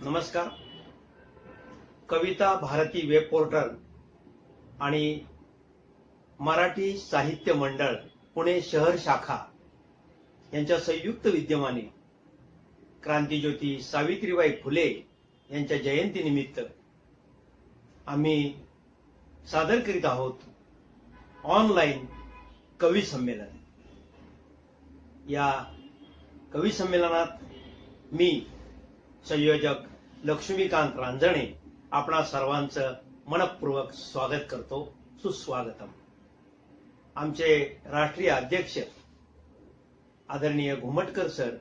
नमस्कार. कविता Bharti web portal आणि मराठी साहित्य मंडळ पुणे शहर शाखा यांच्या संयुक्त विद्यमाने क्रांतिज्योती सावित्रीबाई फुले यांच्या जयंतीनिमित्त आम्ही सादर करीत आहोत ऑनलाईन कवी संमेलन. या कवी संमेलनात मी संयोजक लक्ष्मीकांत रांजणे आपणा सर्वांचं मनपूर्वक स्वागत करतो. सुस्वागतम. आमचे राष्ट्रीय अध्यक्ष आदरणीय घुमटकर सर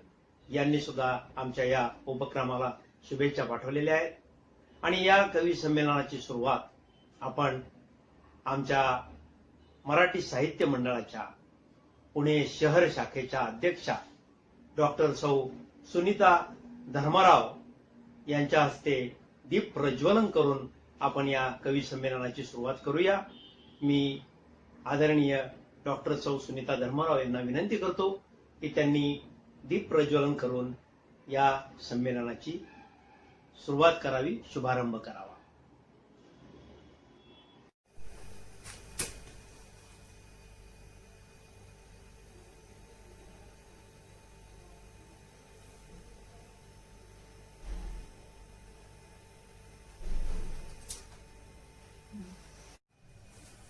यांनी सुद्धा आमच्या या उपक्रमाला शुभेच्छा पाठवलेल्या आहेत. आणि या कवी संमेलनाची सुरुवात आपण आमच्या मराठी साहित्य मंडळाच्या पुणे शहर शाखेच्या अध्यक्षा डॉक्टर सौ सुनीता धर्मराव यांच्या हस्ते दीप प्रज्वलन करून आपण या कवी संमेलनाची सुरुवात करूया. मी आदरणीय डॉक्टर सौ सुनीता धर्मराव यांना विनंती करतो की त्यांनी दीप प्रज्वलन करून या संमेलनाची सुरुवात करावी, शुभारंभ करावा.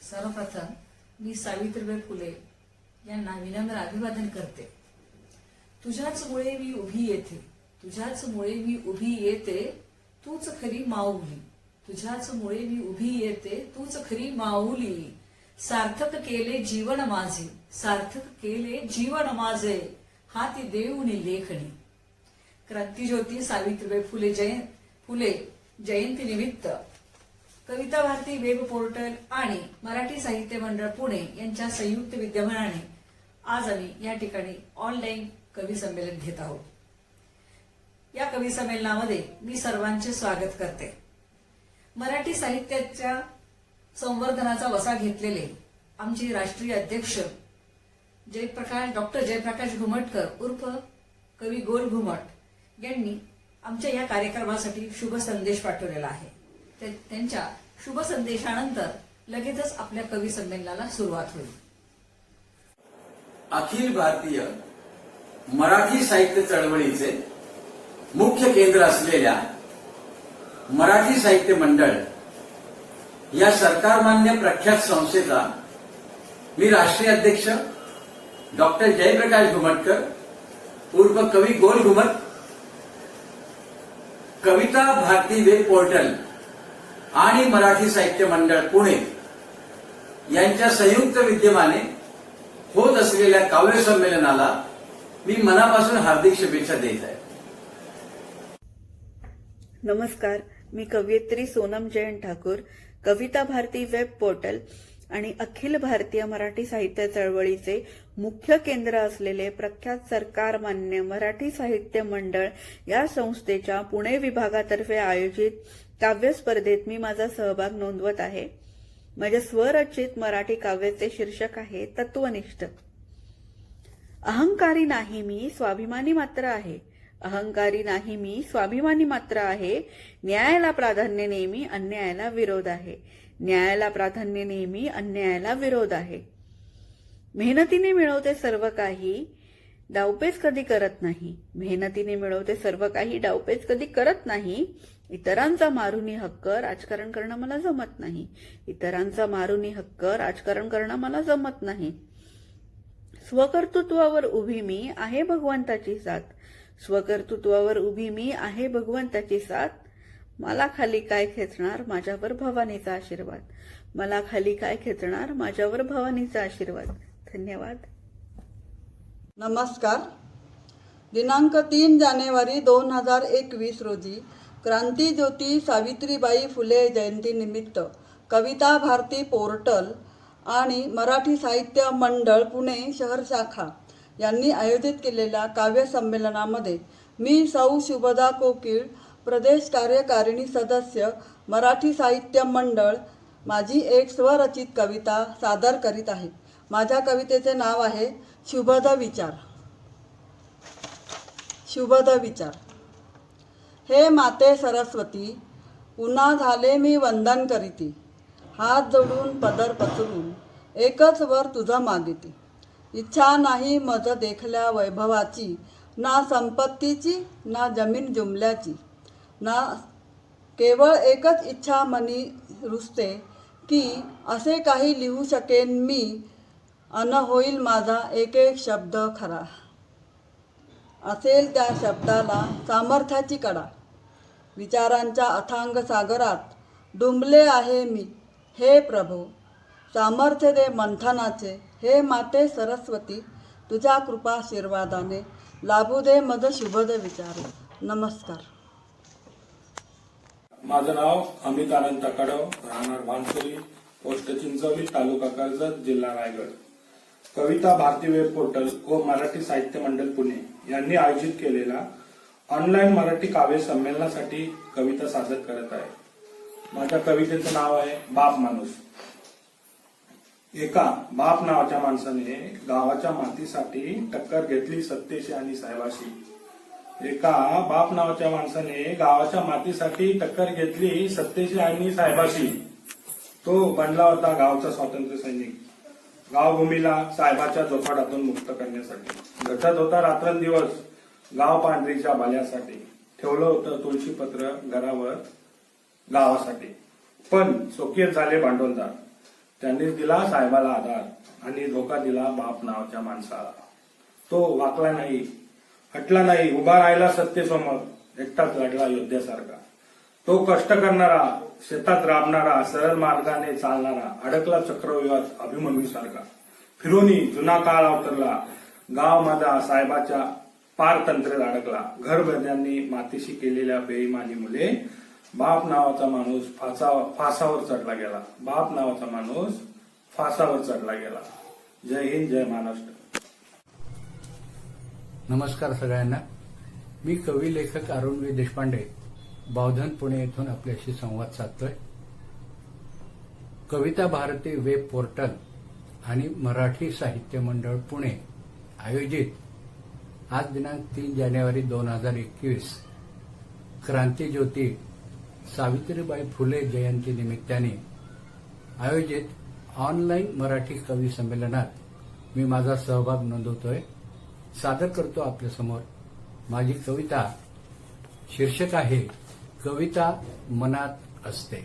सर्वप्रथम मी सावित्रीबाई फुले यांना विनम्र अभिवादन करते. तुझ्याच मुळे मी उभी येते, तुझ्याच मुळे मी उभी येते, तूच खरी माऊली. तुझ्याच मुळे मी उभी येते, तूच खरी माऊली. सार्थक केले जीवन माझे, सार्थक केले जीवन माझे, हाती देऊनी लेखणी. क्रांतिज्योती सावित्रीबाई फुले जयंती निमित्त कविता भारती वेब पोर्टल आणि मराठी साहित्य मंडळ पुणे यांच्या संयुक्त विद्यमानाने आज आम्ही या ठिकाणी ऑनलाईन कवी संमेलन घेत आहोत. या कवी संमेलनामध्ये मी सर्वांचे स्वागत करते. मराठी साहित्याच्या संवर्धनाचा वसा घेतलेले आमचे राष्ट्रीय अध्यक्ष डॉक्टर जयप्रकाश घुमटकर उर्फ कवी गोल घुमट यांनी आमच्या या कार्यक्रमासाठी शुभ संदेश पाठवलेला आहे. त्यांच्या शुभ संदेशानंतर लगेचच आपल्या कवी संमेलनाला सुरुवात होईल. अखिल भारतीय मराठी साहित्य चळवळीचे मुख्य केंद्र असलेल्या मराठी साहित्य मंडळ या सरकारमान्य प्रख्यात संस्थेचा मी राष्ट्रीय अध्यक्ष डॉक्टर जयप्रकाश घुमटकर उर्फ कवी गोल घुमट कविता भारती वेब पोर्टल आणि मराठी साहित्य मंडळ पुणे यांच्या संयुक्त विद्यमाने होत असलेल्या काव्य संमेलनाला मी मनापासून हार्दिक शुभेच्छा देत आहे. नमस्कार, मी कवयित्री सोनम जयंत ठाकूर, कविता भारती वेब पोर्टल आणि अखिल भारतीय मराठी साहित्य चळवळीचे मुख्य केंद्र असलेले प्रख्यात सरकारमान्य मराठी साहित्य मंडळ या संस्थेच्या पुणे विभागातर्फे आयोजित काव्य स्पर्धेत मी माझा सहभाग नोंदवत आहे. माझ्या स्वरचित मराठी काव्याचे शीर्षक आहे तत्वनिष्ठ. अहंकारी नाही मी, स्वाभिमानी मात्र आहे. अहंकारी नाही मी, स्वाभिमानी मात्र आहे. न्यायाला प्राधान्य नेहमी, अन्यायाला विरोध आहे. न्यायाला प्राधान्य नेहमी, अन्यायाला विरोध आहे. मेहनतीने मिळवते सर्व काही, डावपेच कधी करत नाही. मेहनतीने मिळवते सर्व काही, डावपेच कधी करत नाही. इतरांचा मारुनी हक्क राजकारण करणं मला जमत नाही. इतरांचा मारुनी हक्क राजकारण करणं मला जमत नाही. स्वकर्तृत्वावर उभी मी, आहे भगवंताची साथ. स्वकर्तृत्वावर उभी मी, आहे भगवंताची साथ. मला खाली काय खेचणार, माझ्यावर भवानीचा आशीर्वाद. मला खाली काय खेचणार, माझ्यावर भवानीचा आशीर्वाद. धन्यवाद. नमस्कार. दिनांक 3 जानेवारी 2021 रोजी क्रांतिज्योती सावित्रीबाई फुले जयंतीनिमित्त कविता भारती पोर्टल आणि मराठी साहित्य मंडळ पुणे शहर शाखा यांनी आयोजित केलेल्या काव्य संमेलनामध्ये मी सौ शुभदा कोकीळ, प्रदेश कार्यकारिणी सदस्य, मराठी साहित्य मंडळ, माझी एक स्वरचित कविता सादर करीत आहे. माझ्या कवितेचे नाव आहे शुभद विचार. शुभद विचार. हे माते सरस्वती, पुन्हा झाले मी वंदन करीती. हात जोडून पदर पसरून एकच वर तुझा मागिती. इच्छा नाही मज देखल्या वैभवाची, ना संपत्तीची ना जमीन जुमल्याची. ना केवळ एकच इच्छा मनी रुजते, की असे काही लिहू शकेन मी, अन होईल माझा एक एक शब्द खरा. असेल त्या शब्दाला सामर्थ्याची कडा. विचारांच्या अथांग सागरात डुंबले आहे मी. हे प्रभो, सामर्थ्य दे मंथनाचे. हे माते सरस्वती, तुझ्या कृपाशीर्वादाने लाभू दे मज शुभद विचार. नमस्कार. माझं नाव अमित आनंद तकाडव, राहणार भानसोली, पोस्ट चिंचवली, तालुका कर्जत, जिल्हा रायगड. कविता भारती वेब पोर्टल व मराठी साहित्य मंडळ पुणे यांनी आयोजित केलेला ऑनलाईन मराठी काव्य संमेलनासाठी कविता सादर करत आहे. माझ्या कवितेचं नाव आहे बाप माणूस. एका बाप नावाच्या माणसाने गावाच्या मातीसाठी टक्कर घेतली सत्तेशी आणि साहेबाशी. एका बाप नावाच्या माणसाने गावाच्या मातीसाठी टक्कर घेतली सत्तेशी आणि साहेबाशी. तो बनला होता गावचा स्वातंत्र्य सैनिक. गावभूमीला साहेबाच्या जोखाडातून मुक्त करण्यासाठी झटत होता रात्रंदिवस गाव पांढरीच्या भाल्यासाठी. ठेवलं होतं तुळशीपत्र घरावर गावासाठी. पण सोकियत झाले भांडवलदार. त्यांनी दिला साहेबाला आधार आणि धोका दिला बाप नावाच्या माणसाला. तो वाकला नाही, हटला नाही, उभा राहिला सत्तेसमोर, एकटाच लढला योद्ध्यासारखा. तो कष्ट करणारा, शेतात राबणारा, सरळ मार्गाने चालणारा, अडकला चक्रव्यूहात अभिमन्यूसारखा. फिरोनी जुना काळ अवतरला, गाव माझा साहेबाच्या पारतंत्र्यात अडकला. घरभरण्यांनी मातीशी केलेल्या बेईमानीमुळे बाप नावाचा माणूस फासावर चढला गेला. बाप नावाचा माणूस फासावर चढला गेला. जय हिंद, जय महाराष्ट्र. नमस्कार सगळ्यांना. मी कवी लेखक अरुणवी देशपांडे, बावधन पुणे येथून आपल्याशी संवाद साधतोय. कविता भारती वेब पोर्टल आणि मराठी साहित्य मंडळ पुणे आयोजित आज दिनांक 3 जानेवारी 2021 क्रांतीज्योती सावित्रीबाई फुले जयंती निमित्ताने आयोजित ऑनलाईन मराठी कवी संमेलनात मी माझा सहभाग नोंदवतोय. सादर करतो आपल्यासमोर माझी कविता. शीर्षक आहे कविता मनात असते.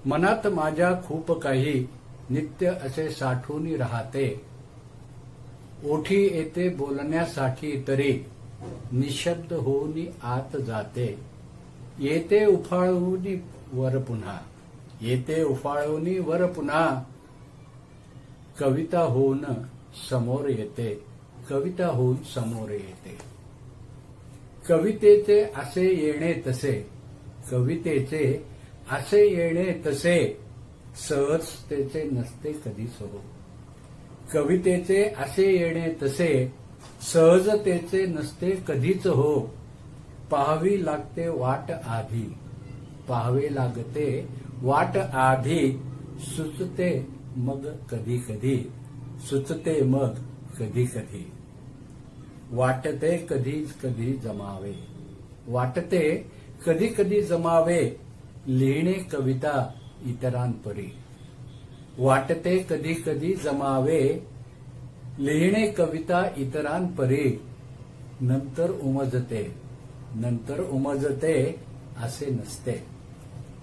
मनात माझ्या खूप काही नित्य असे साठून राहते. ओठी येते बोलण्यासाठी तरी निशब्द होऊन आत जाते. येते उफाळून वर पुन्हा, येते उफाळून वर पुन्हा. कविता होऊन समोर येते, कविता होऊन समोर येते. कवितेचे असे येणे तसे, कवितेचे असे येणे तसे सहजतेचे नसते कधीच हो. कवितेचे असे येणे तसे सहजतेचे नसते कधीच हो. पाहावी लागते वाट आधी, पाहावे लागते वाट आधी. सुचते मग कधी कधी, सुचते मग कधी कधी. वाटते कधी कधी जमावे, वाटते कधी कधी जमावे. लिहिणे कविता इतरांपरी, वाटते कधी कधी जमावे. लिहिणे कविता इतरांपरी. नंतर उमजते, नंतर उमजते असे नसते.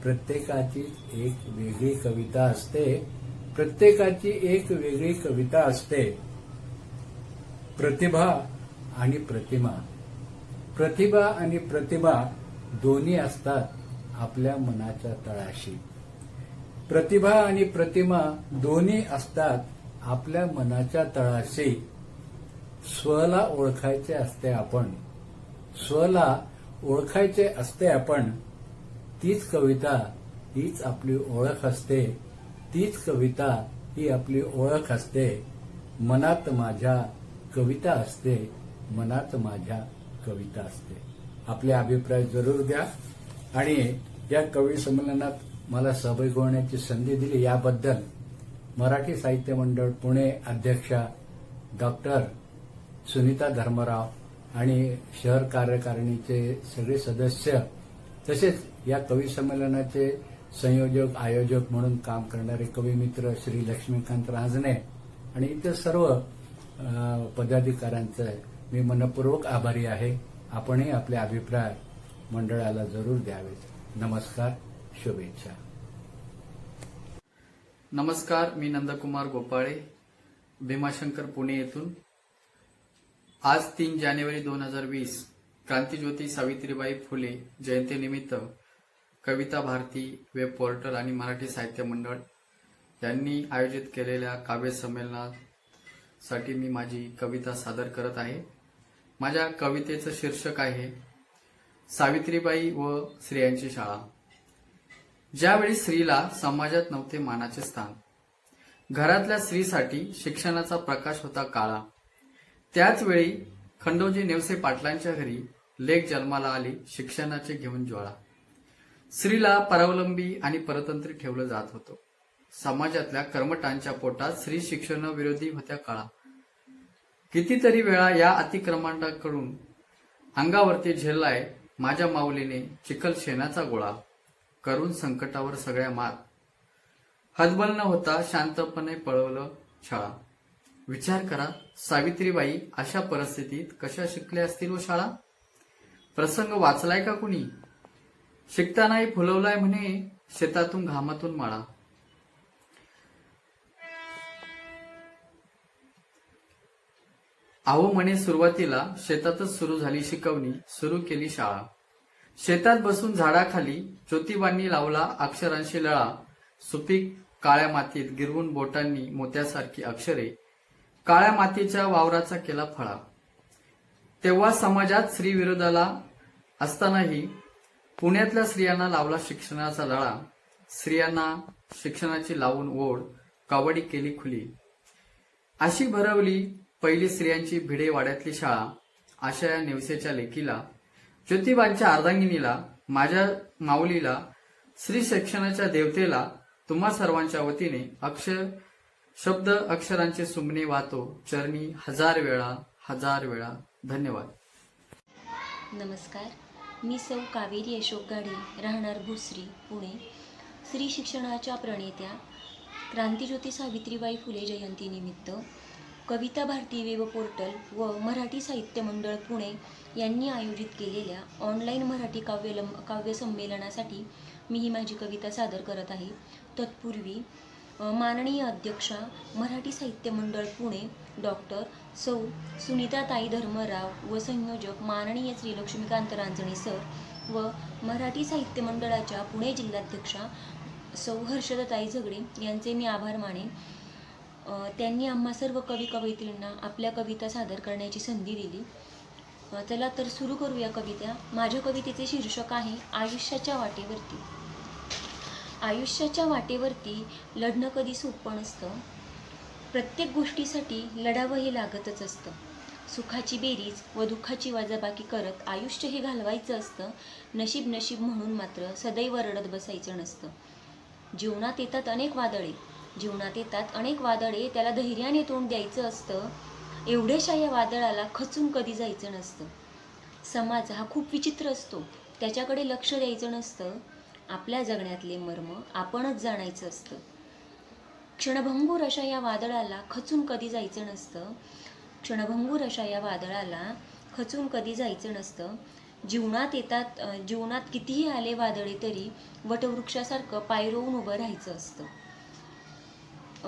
प्रत्येकाची एक वेगळी कविता असते, प्रत्येकाची एक वेगळी कविता असते. प्रतिभा आणि प्रतिमा, प्रतिभा आणि प्रतिमा दोन्ही असतात आपल्या मनाच्या तळाशी. प्रतिभा आणि प्रतिमा दोन्ही असतात आपल्या मनाच्या तळाशी. स्वला ओळखायचे असते आपण, स्वला ओळखायचे असते आपण. तीच कविता हीच आपली ओळख असते, तीच कविता ही आपली ओळख असते. मनात माझ्या कविता असते, मनात माझ्या कविता असते. आपले अभिप्राय जरूर द्या आणि या कवी संमेलनात मला सहभागी होण्याची संधी दिली याबद्दल मराठी साहित्य मंडळ पुणे अध्यक्षा डॉक्टर सुनीता धर्मराव आणि शहर कार्यकारिणीचे सगळे सदस्य तसेच या कवी संमेलनाचे संयोजक आयोजक म्हणून काम करणारे कविमित्र श्री लक्ष्मीकांत रांजणे आणि इतर सर्व पदाधिकाऱ्यांचं मी मनपूर्वक आभारी आहे. आपणही आपले अभिप्राय मंडळाला जरूर द्यावेत. नमस्कार, शुभेच्छा. नमस्कार, मी नंदकुमार गोपाळे, भीमाशंकर, पुणे येथून. आज 3 जानेवारी 2020 क्रांतीज्योती सावित्रीबाई फुले जयंतीनिमित्त कविता भारती वेब पोर्टल आणि मराठी साहित्य मंडळ यांनी आयोजित केलेल्या काव्य संमेलनासाठी मी माझी कविता सादर करत आहे. माझ्या कवितेचं शीर्षक आहे सावित्रीबाई व स्त्रियांची शाळा. ज्यावेळी स्त्रीला समाजात नव्हते मानाचे स्थान, घरातल्या स्त्रीसाठी शिक्षणाचा प्रकाश होता काळा, त्याच वेळी खंडोजी नेवसे पाटलांच्या घरी लेक जन्माला आली शिक्षणाचे घेऊन ज्वाळा. स्त्रीला परावलंबी आणि परतंत्री ठेवलं जात होतं. समाजातल्या कर्मठांच्या पोटात स्त्री शिक्षणाविरोधी होत्या काळा. कितीतरी वेळा या अतिक्रमणाकडून अंगावरती झेललाय माझ्या माऊलीने चिखल शेणाचा गोळा, करून संकटावर सगळ्या मात, हतबल न होता शांतपणे पळवलं शाळा. विचार करा, सावित्रीबाई अशा परिस्थितीत कशा शिकल्या असतील व शाळा. प्रसंग वाचलाय का कुणी? शिकतानाही फुलवलाय म्हणे शेतातून घामातून माळा. अहो म्हणे सुरुवातीला शेतातच सुरू झाली शिकवणी, सुरू केली शाळा. शेतात बसून झाडाखाली ज्योतिबांनी लावला अक्षरांशी लळा. सुपीक काळ्या मातीत गिरवून बोटांनी मोत्यासारखी अक्षरे, काळ्या मातीच्या वावराचा केला फळा. तेव्हा समाजात स्त्री विरोधाला असतानाही पुण्यातल्या स्त्रियांना लावला शिक्षणाचा लळा. स्त्रियांना शिक्षणाची लावून ओढ, कावडी केली खुली. अशी भरवली पहिली स्त्रियांची भिडे वाड्यातली शाळा. अशा या नेवसेच्या लेकीला, ज्योतिबांच्या अर्धांगिनीला, माझ्या माऊलीला, स्त्री शिक्षणाच्या देवतेला तुम्हा सर्वांच्या वतीने शब्द अक्षरांचे सुमने वाहतो चरणी हजार वेळा. धन्यवाद. नमस्कार, मी सौ कावेरी अशोक गाडे, राहणार भुसरी, पुणे. स्त्री शिक्षणाच्या प्रणेत्या क्रांतीज्योती सावित्रीबाई फुले जयंतीनिमित्त कविता भारती वेब पोर्टल व मराठी साहित्य मंडळ पुणे यांनी आयोजित केलेल्या ऑनलाईन मराठी काव्य संमेलनासाठी मी ही माझी कविता सादर करत आहे. तत्पूर्वी माननीय अध्यक्षा मराठी साहित्य मंडळ पुणे डॉक्टर सौ सुनीताताई धर्मराव व संयोजक माननीय श्री लक्ष्मीकांत रांजणे सर व मराठी साहित्य मंडळाच्या पुणे जिल्हाध्यक्षा सौ हर्षदाताई झगडे यांचे मी आभार मानेन. त्यांनी आम्हा सर्व कवयित्रींना आपल्या कविता सादर करण्याची संधी दिली. चला तर सुरू करूया कविता. माझ्या कवितेचे शीर्षक आहे आयुष्याच्या वाटेवरती. आयुष्याच्या वाटेवरती लढणं कधी सोपं नसतं. प्रत्येक गोष्टीसाठी लढावं हे लागतच असतं. सुखाची बेरीज व दुःखाची वजाबाकी करत आयुष्य हे घालवायचं असतं. नशीब म्हणून मात्र सदैव रडत बसायचं नसतं. जीवनात येतात अनेक वादळे, त्याला धैर्याने तोंड द्यायचं असतं. एवढ्याशा या वादळाला खचून कधी जायचं नसतं. समाज हा खूप विचित्र असतो, त्याच्याकडे लक्ष द्यायचं नसतं. आपल्या जगण्यातले मर्म आपणच जाणायचं असतं. क्षणभंगूर अशा या वादळाला खचून कधी जायचं नसतं. जीवनात कितीही आले वादळे तरी वटवृक्षासारखं पाय रोवून उभं राहायचं असतं.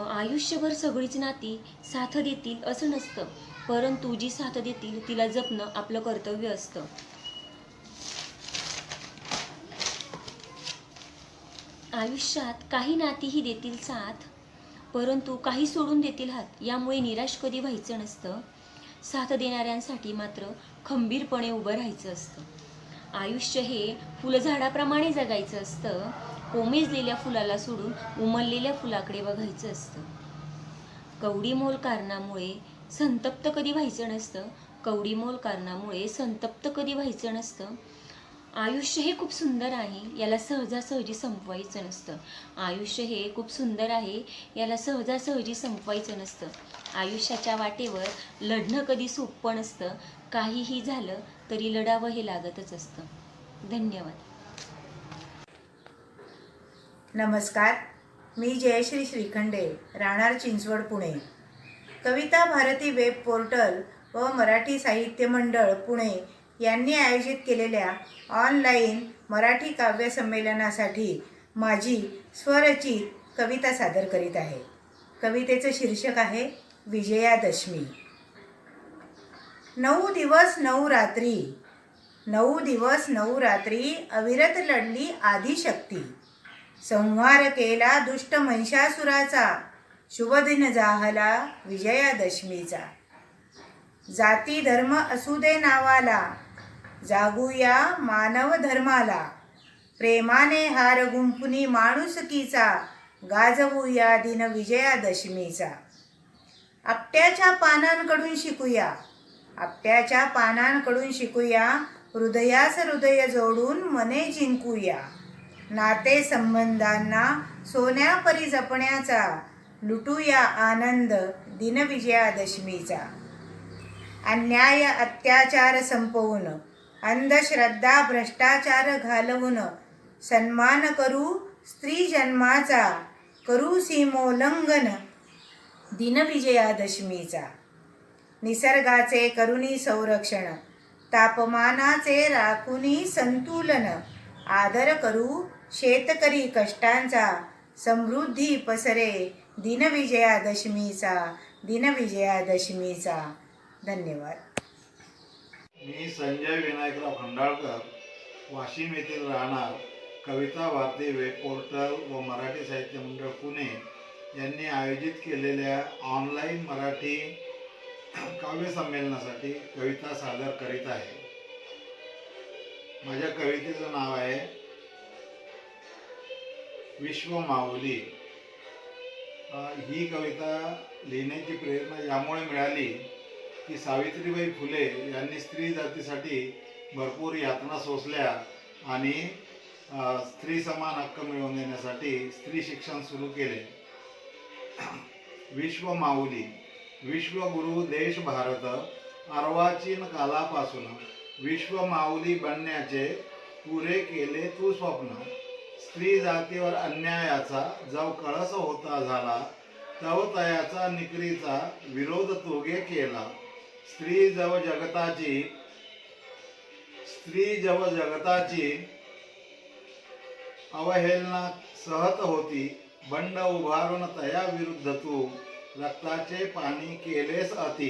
आयुष्यभर सगळीच नाती साथ देतील असं नसतं, परंतु जी साथ देतील तिला जपणं आपलं कर्तव्य असतं. आयुष्यात काही नातीही देतील साथ, परंतु काही सोडून देतील हात. यामुळे निराश कधी व्हायचं नसतं. साथ देणाऱ्यांसाठी मात्र खंबीरपणे उभं राहायचं असतं. आयुष्य हे फुलझाडाप्रमाणे जगायचं असतं. कोमेजलेल्या फुलाला सोडून उमललेल्या फुलाकडे बघायचं असतं. कवडीमोल कारणामुळे संतप्त कधी व्हायचं नसतं. आयुष्य हे खूप सुंदर आहे, याला सहजासहजी संपवायचं नसतं. आयुष्य हे खूप सुंदर आहे, याला सहजासहजी संपवायचं नसतं. आयुष्याच्या वाटेवर लढणं कधी सोपं नसतं. काहीही झालं तरी लढावं हे लागतच असतं. धन्यवाद. नमस्कार, मी जयश्री श्रीखंडे, राहणार चिंचवड, पुणे. कविता भारती वेब पोर्टल व मराठी साहित्य मंडळ पुणे यांनी आयोजित केलेल्या ऑनलाईन मराठी काव्य संमेलनासाठी माझी स्वरचित कविता सादर करीत आहे. कवितेचं शीर्षक आहे विजयादशमी. 9 दिवस 9 रात्री, 9 दिवस 9 रात्री अविरत लढली आदिशक्ती. संहार केला दुष्ट महिषासुराचा, शुभ दिन जाहला विजयादशमीचा. जाती धर्म असू दे नावाला, जागूया मानव धर्माला. प्रेमाने हार गुंफुनी माणुसकीचा, गाजवूया दिन विजयादशमीचा. आपट्याच्या पानांकडून शिकूया, आपट्याच्या पानांकडून शिकूया. हृदयास हृदय जोडून मने जिंकूया. नाते संबंधांना सोन्यापरी जपण्याचा, लुटूया आनंद दिन विजयादशमीचा. अन्याय अत्याचार संपवून, अंधश्रद्धा भ्रष्टाचार घालवून, सन्मान करू स्त्री जन्माचा, करू सीमोल्लंघन दिन विजयादशमीचा. निसर्गाचे करुणी संरक्षण, तापमानाचे राखुनी संतुलन. आदर करू शेतकरी कष्टांचा, समृद्धी पसरे दिन विजयादशमीचा, दिन विजयादशमीचा. धन्यवाद. मी संजय विनायकराव खंडाळकर, वाशिम येथील राहणार. कविता भारती वेब पोर्टल व मराठी साहित्य मंडळ पुणे यांनी आयोजित केलेल्या ऑनलाईन मराठी काव्य संमेलनासाठी कविता सादर करीत आहे. माझ्या कवितेचं नाव आहे विश्व माऊली. ही कविता लिहिण्याची प्रेरणा यामुळे मिळाली की सावित्रीबाई फुले यांनी स्त्री जातीसाठी भरपूर यातना सोसल्या आणि स्त्री समान हक्क मिळवून देण्यासाठी स्त्री शिक्षण सुरू केले. विश्व माऊली. विश्वगुरु देश भारत, अर्वाचीन कालापासून विश्व माऊली बनण्याचे पुरे केले तू स्वप्न. स्त्री जातीवर अन्यायाचा जव कळस होता झाला, तव तयाचा निकरीचा विरोध तोगे केला. स्त्री जव जगताची अवहेलना सहत होती, बंड उभारून तया विरुद्ध तू रक्ताचे पाणी केलेस अति.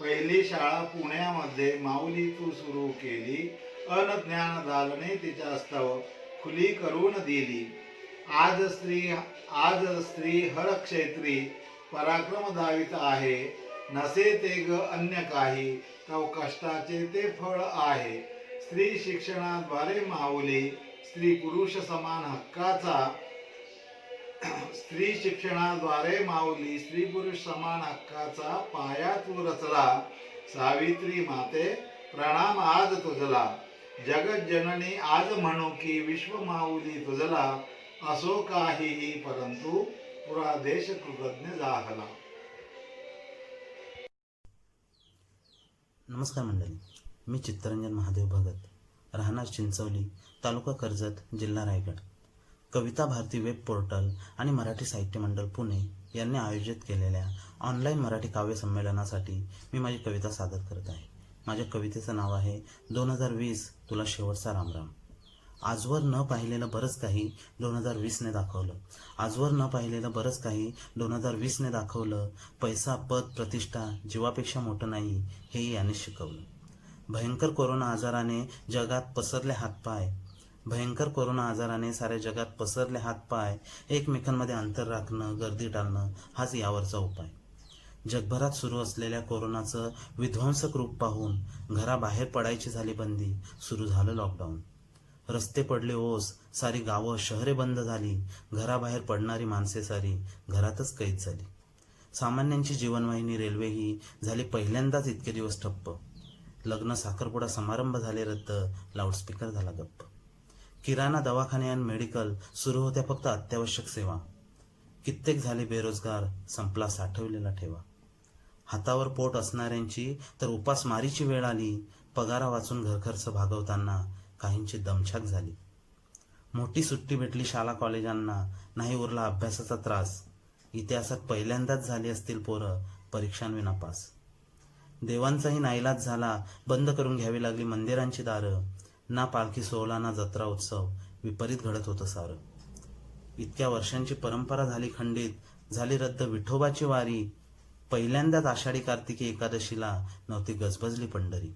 पहिली शाळा पुण्यामध्ये माऊली तू सुरू केली, अन ज्ञान दालने तिच्या स्तव खुली करून दिली. आज स्त्री हर क्षेत्री पराक्रम दावित आहे, नसे ते ग अन्य काही तव कष्टाचे ते फळ आहे. स्त्री शिक्षणाद्वारे माऊली स्त्री पुरुष समान हक्काचा, स्त्री शिक्षणाद्वारे माऊली स्त्री पुरुष समान हक्काचा पाया तू रचला. सावित्री माते प्रणाम आज तुझला, जगत जननी आज म्हणू की विश्व माऊली तुझला. असो काहीही परंतु पुरा देश कृतज्ञ जाहला. नमस्कार मंडळी, मी चित्तरंजन महादेव भगत, राहणार चिंचवली, तालुका कर्जत, जिल्हा रायगड. कविता भारती वेब पोर्टल आणि मराठी साहित्य मंडळ पुणे यांनी आयोजित केलेल्या ऑनलाईन मराठी काव्य संमेलनासाठी मी माझी कविता सादर करत आहे. माझ्या कवितेचं नाव आहे 2020 तुला शेवटचा रामराम. आजवर न पाहिलेलं बरंच काही 2020ने दाखवलं. आजवर न पाहिलेलं बरंच काही 2020ने दाखवलं. पैसा, पद, प्रतिष्ठा जीवापेक्षा मोठं नाही हेही याने शिकवलं. भयंकर कोरोना आजाराने जगात पसरले हातपाय, भयंकर कोरोना आजाराने साऱ्या जगात पसरले हातपाय. एकमेकांमध्ये अंतर राखणं, गर्दी टाळणं हाच यावरचा उपाय. जगभरात सुरू असलेल्या कोरोनाचं विध्वंसक रूप पाहून घराबाहेर पडायची झाली बंदी. सुरू झालं लॉकडाऊन. रस्ते पडले ओस, सारी गावं शहरे बंद झाली. घराबाहेर पडणारी माणसे सारी घरातच कैद झाली. सामान्यांची जीवनवाहिनी रेल्वे ही झाली पहिल्यांदाच इतके दिवस ठप्प. लग्न साखरपुडा समारंभ झाले रद्द, लाऊडस्पीकर झाला गप्प. किराणा, दवाखाने आणि मेडिकल सुरू होत्या फक्त अत्यावश्यक सेवा. कित्येक झाले बेरोजगार, संपला साठवलेला ठेवा. हातावर पोट असणाऱ्यांची तर उपासमारीची वेळ आली. पगारा वाचून घरखर्च भागवताना काहींची दमछाक झाली. मोठी सुट्टी भेटली शाळा कॉलेजांना, नाही उरला अभ्यासाचा त्रास. इतिहासात पहिल्यांदाच झाली असतील पोरं परीक्षांविना पास. देवांचाही नाईलाज झाला, बंद करून घ्यावी लागली मंदिरांची दारं. ना पालखी सोहळा ना जत्रा उत्सव, विपरीत घडत होतं सारं. इतक्या वर्षांची परंपरा झाली खंडित, झाली रद्द विठोबाची वारी. पहिल्यांदाच आषाढी कार्तिकी एकादशीला नव्हती गजबजली पंढरी.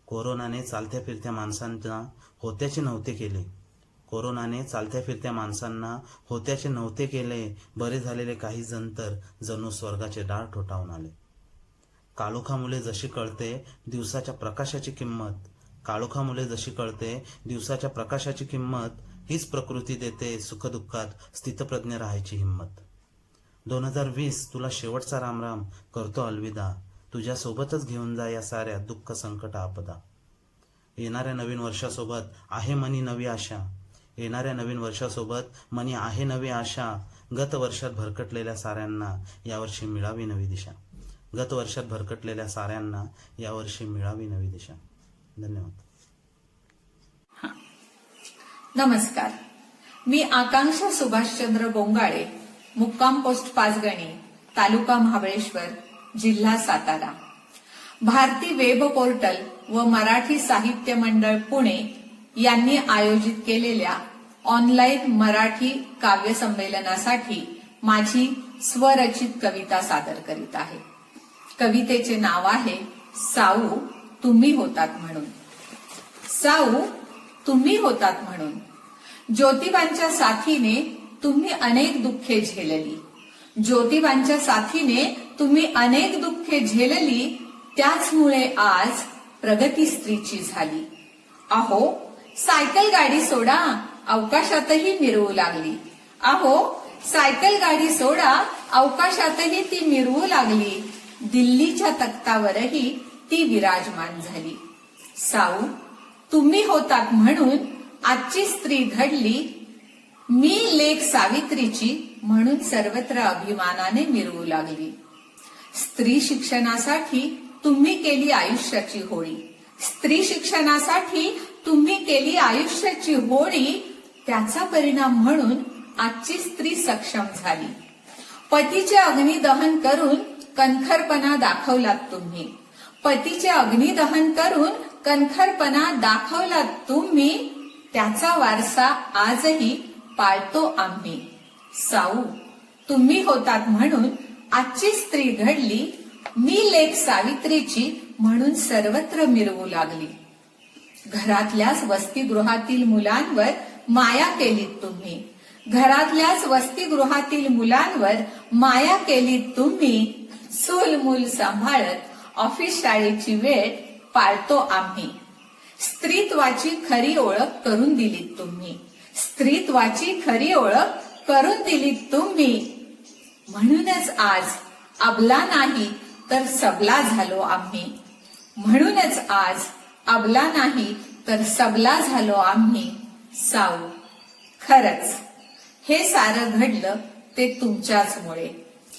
कोरोनाने चालत्या फिरत्या माणसांना होत्याचे नव्हते केले. कोरोनाने चालत्या फिरत्या माणसांना होत्याचे नव्हते केले. बरे झालेले काही जण तर जणू स्वर्गाचे डाळ ठोठावून आले. काळोखा मुले जशी कळते दिवसाच्या प्रकाशाची किंमत, काळोखा मुले जशी कळते दिवसाच्या प्रकाशाची किंमत, हीच प्रकृती देते सुखदुःखात स्थितप्रज्ञ राहायची हिंमत. 2020 तुला शेवटचा रामराम करतो अलविदा. तुझ्या सोबतच घेऊन जा या साऱ्या दुःख संकट आपदा. येणाऱ्या नवीन वर्षासोबत आहे मनी नवी आशा. येणाऱ्या नवीन वर्षासोबत मनी आहे नवी आशा. गत वर्षात भरकटलेल्या साऱ्यांना यावर्षी मिळावी नवी दिशा. गत वर्षात भरकटलेल्या साऱ्यांना यावर्षी मिळावी नवी दिशा. धन्यवाद. नमस्कार, मी आकांक्षा सुभाषचंद्र गोंगाळे, मुक्काम पोस्ट पाचगणी, तालुका महाबळेश्वर, जिल्हा सातारा. भारती वेब पोर्टल व मराठी साहित्य मंडळ पुणे यांनी आयोजित केलेल्या ऑनलाईन मराठी काव्य संमेलनासाठी माझी स्वरचित कविता सादर करीत आहे. कवितेचे नाव आहे साऊ तुम्ही होतात म्हणून. साऊ तुम्ही होतात म्हणून. ज्योतिबांच्या साथीने तुम्ही अनेक दुःखे झेलली. ज्योतिबांच्या साथीने तुम्ही अनेक दुःखे झेलली. त्याचमुळे आज प्रगती स्त्रीची झाली. अहो सायकल गाडी सोडा अवकाशातही मिरवू लागली. अहो सायकल गाडी सोडा अवकाशातही ती मिरवू लागली. दिल्लीच्या तख्तावरही ती विराजमान झाली. साऊ तुम्ही होतात म्हणून आजची स्त्री घडली. मी लेक सावित्रीची म्हणून सर्वत्र अभिमानाने मिरवू लागली. स्त्री शिक्षणासाठी तुम्ही केली आयुष्याची होळी. स्त्री शिक्षणासाठी तुम्ही केली आयुष्याची होळी. त्याचा परिणाम म्हणून आजची स्त्री सक्षम झाली. पतीचे अग्निदहन करून कणखरपणा दाखवलात तुम्ही. पतीचे अग्निदहन करून कणखरपणा दाखवलात तुम्ही. त्याचा वारसा आजही पाळतो आम्ही. साऊ तुम्ही होतात म्हणून आजची स्त्री घडली. मी लेक सावित्रीची म्हणून सर्वत्र मिरवू लागली. घरातल्याच वसतिगृहातील मुलांवर माया केलीत तुम्ही. घरातल्याच वसतिगृहातील मुलांवर माया केलीत तुम्ही. चूल मूल सांभाळत ऑफिस शाळेची वेळ पाळतो आम्ही. स्त्रीत्वाची खरी ओळख करून दिलीत तुम्ही. स्त्रीत्वाची खरी ओळख करून दिलीत तुम्ही. म्हणूनच आज अबला नाही तर सबला झालो आम्ही. म्हणूनच आज अबला नाही तर सबला झालो आम्ही. साऊ खरंच हे सारं घडलं ते तुमच्याचमुळे.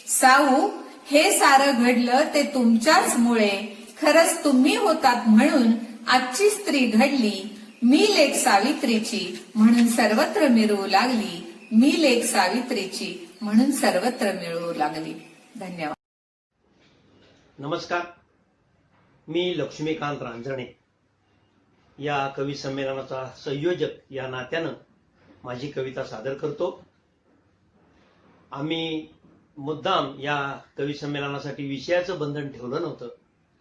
साऊ हे सारं घडलं ते तुमच्याचमुळे. खरंच तुम्ही होतात म्हणून आजची स्त्री घडली. मी लेक सावित्रीची म्हणून सर्वत्र मिरवू लागली. मी लेक सावित्रीची म्हणून सर्वत्र मिळवू लागली. धन्यवाद. नमस्कार, मी लक्ष्मीकांत रांजणे, या कवी संमेलनाचा संयोजक या नात्यानं माझी कविता सादर करतो. आम्ही मुद्दाम या कवी संमेलनासाठी विषयाचं बंधन ठेवलं नव्हतं.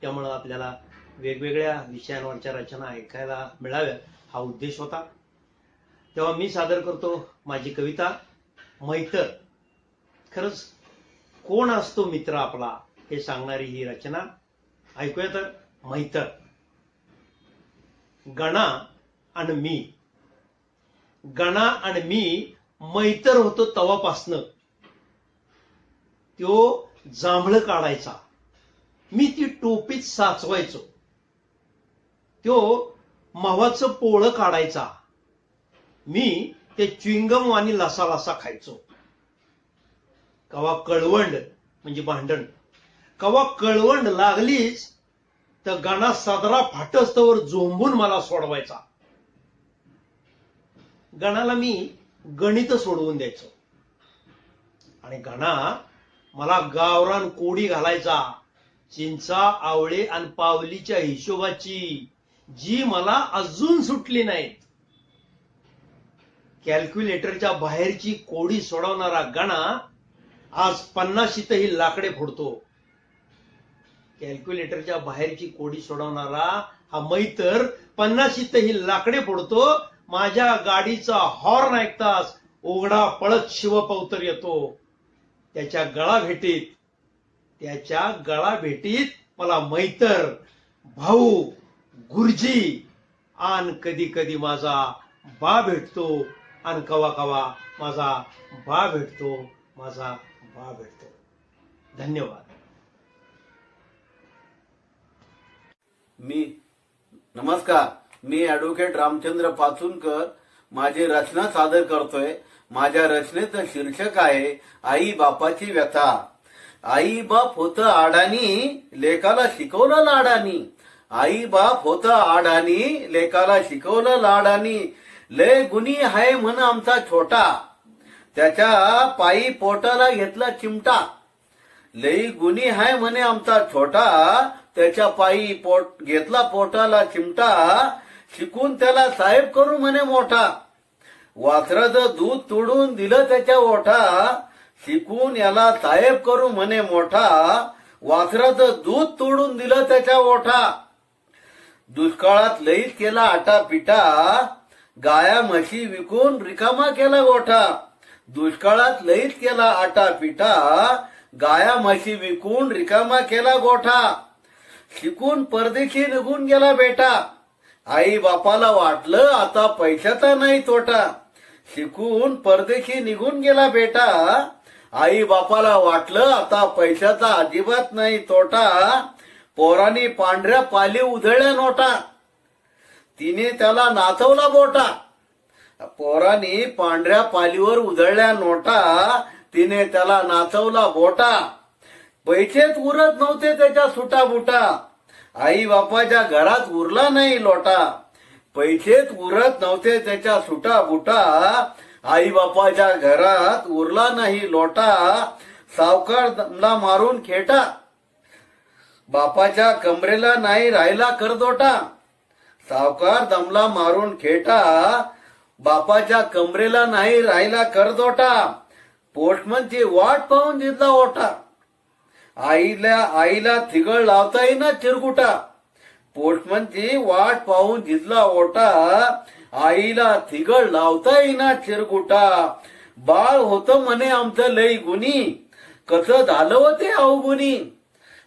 त्यामुळं आपल्याला वेगवेगळ्या विषयांवरच्या रचना ऐकायला मिळाव्या हा उद्देश होता. तेव्हा मी सादर करतो माझी कविता मैत्र. खरंच कोण असतो मित्र आपला हे सांगणारी ही रचना. ऐकूया तर. मैत्र. गणा आणि मी. गणा आणि मी मैत्र होतो तवापासनं. तो जांभळं काढायचा, मी ती टोपीत साचवायचो. तो मावाचं पोळं काढायचा. मी ते च्युइंगम आणि लसा लसा खायचो. कवा कळवंड म्हणजे भांडण, कवा कळवंड लागलीच तर गणा सदरा फाटस्तवर झोंबून मला सोडवायचा. गणाला मी गणित सोडवून द्यायचो आणि गणा मला गावरान कोडी घालायचा. चिंचा, आवळे आणि पावलीच्या हिशोबाची, जी मला अजून सुटली नाहीत. कॅल्क्युलेटरच्या बाहेरची कोडी सोडवणारा गणा आज 50शीतही लाकडे फोडतो. कॅल्क्युलेटरच्या बाहेरची कोडी सोडवणारा हा मैतर 50शीतही लाकडे फोडतो. माझ्या गाडीचा हॉर्न ऐकताच उघडा पळत शिवपौतर येतो. त्याच्या गळा भेटीत मला मैतर, भाऊ, गुरुजी आणि कधी कधी माझा बा भेटतो. आणि कवा कवा माझा बा भेटतो. धन्यवाद. नमस्कार, मी ऍडव्होकेट रामचंद्र पाचुनकर माझी रचना सादर करतोय. माझ्या रचनेचं शीर्षक आहे आई बापाची व्यथा. आई बाप होतं आडानी, लेकाला शिकवलं लाडानी. आई बाप होतं आडानी, लेकाला शिकवलं लाडानी. लय गुणी हाय म्हण आमचा छोटा, त्याच्या पायी पोटाला घेतला चिमटा. लई गुणी हाय म्हणे आमचा छोटा, त्याच्या पायी घेतला पोटाला चिमटा. शिकून त्याला साहेब करू म्हणे मोठा, वासराचं दूध तोडून दिलं त्याच्या ओठा. शिकून याला साहेब करू म्हणे मोठा, वासराचं दूध तोडून दिलं त्याच्या ओठा. दुष्काळात लईच केला आटापिटा, गाया म्हशी विकून रिकामा केला गोठा. दुष्काळात लईच केला आटापिटा, गाया म्हशी विकून रिकामा केला गोठा. शिकून परदेशी निघून गेला बेटा, आई बापाला वाटलं आता पैशाचा नाही तोटा. शिकून परदेशी निघून गेला बेटा, आई बापाला वाटलं आता पैशाचा अजिबात नाही तोटा. पोरांनी पांढऱ्या पाली उधळल्या नोटा, तिने त्याला नाचवला बोटा. पोरांनी पांढऱ्या पालीवर उधळल्या नोटा, तिने त्याला नाचवला बोटा. पैसेच उरत नव्हते त्याच्या सुटाबुटा, आई बापाच्या घरात उरला नाही लोटा. पैसेच उरत नव्हते त्याच्या सुटाबुटा, आई बापाच्या घरात उरला नाही लोटा. सावकार दमला मारून खेटा, बापाच्या कमरेला नाही राहिला करदोटा. सावकार दमला मारून खेटा, बापाच्या कमरेला नाही राहिला करदोटा. पोस्टमनची वाट पाहून दिसला ओटा, आईला थिगळ लावता येईना चिरकुटा. पोस्टमनची वाट पाहून दिसला ओटा, आईला थिगळ लावता येईना चिरकुटा. बाळ होतं म्हणे आमचं लई गुणी, कसं झालं होते अवगुणी.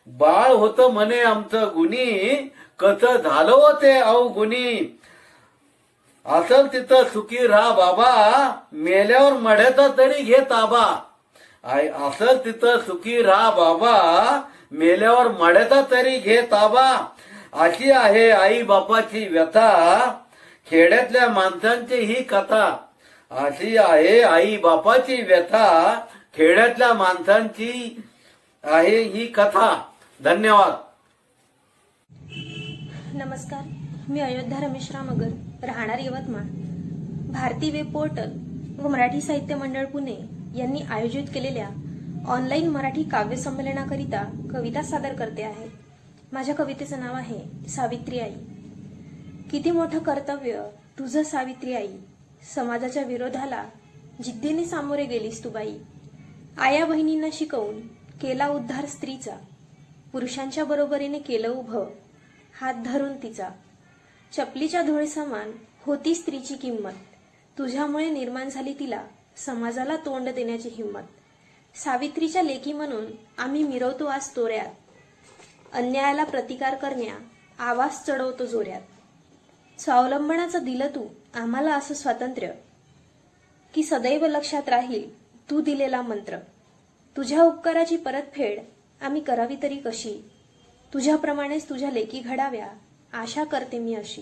बाळ होतं म्हणे आमचं गुणी, कसं झालं होते अवगुणी. असल तिथं सुखी राहा बाबा, मेल्यावर मढ्याचा तरी घे ताबा. असल तिथं सुखी राहा बाबा, मेल्यावर मढ्याचा तरी घे ताबा. अशी आहे आई बापाची व्यथा, खेड्यातल्या माणसांची ही कथा. अशी आहे आई बापाची व्यथा, खेड्यातल्या माणसांची आहे ही कथा. धन्यवाद. नमस्कार, मी अयोध्या रमेशराव मगर, राहणार यवतमाळ. भारती वेब पोर्टल व मराठी साहित्य मंडळ पुणे यांनी आयोजित केलेल्या ऑनलाईन मराठी काव्य संमेलनाकरिता कविता सादर करते आहे. माझ्या कवितेचं नाव आहे सावित्री आई. किती मोठं कर्तव्य तुझं सावित्री आई, समाजाच्या विरोधाला जिद्दीने सामोरे गेलीस तू बाई. आया बहिणींना शिकवून केला उद्धार स्त्रीचा, पुरुषांच्या बरोबरीने केलं उभं हात धरून तिचा. चपलीच्या धुळीसमान होती स्त्रीची किंमत, तुझ्यामुळे निर्माण झाली तिला समाजाला तोंड देण्याची हिंमत. सावित्रीच्या लेकी म्हणून आम्ही मिरवतो आज तोऱ्यात, अन्यायाला प्रतिकार करण्या आवाज चढवतो जोऱ्यात. स्वावलंबनाचं दिलं तू आम्हाला असं स्वातंत्र्य, की सदैव लक्षात राहील तू दिलेला मंत्र. तुझ्या उपकाराची परतफेड आम्ही करावी तरी कशी, तुझ्याप्रमाणेच तुझ्या लेकी घडाव्या आशा करते मी अशी.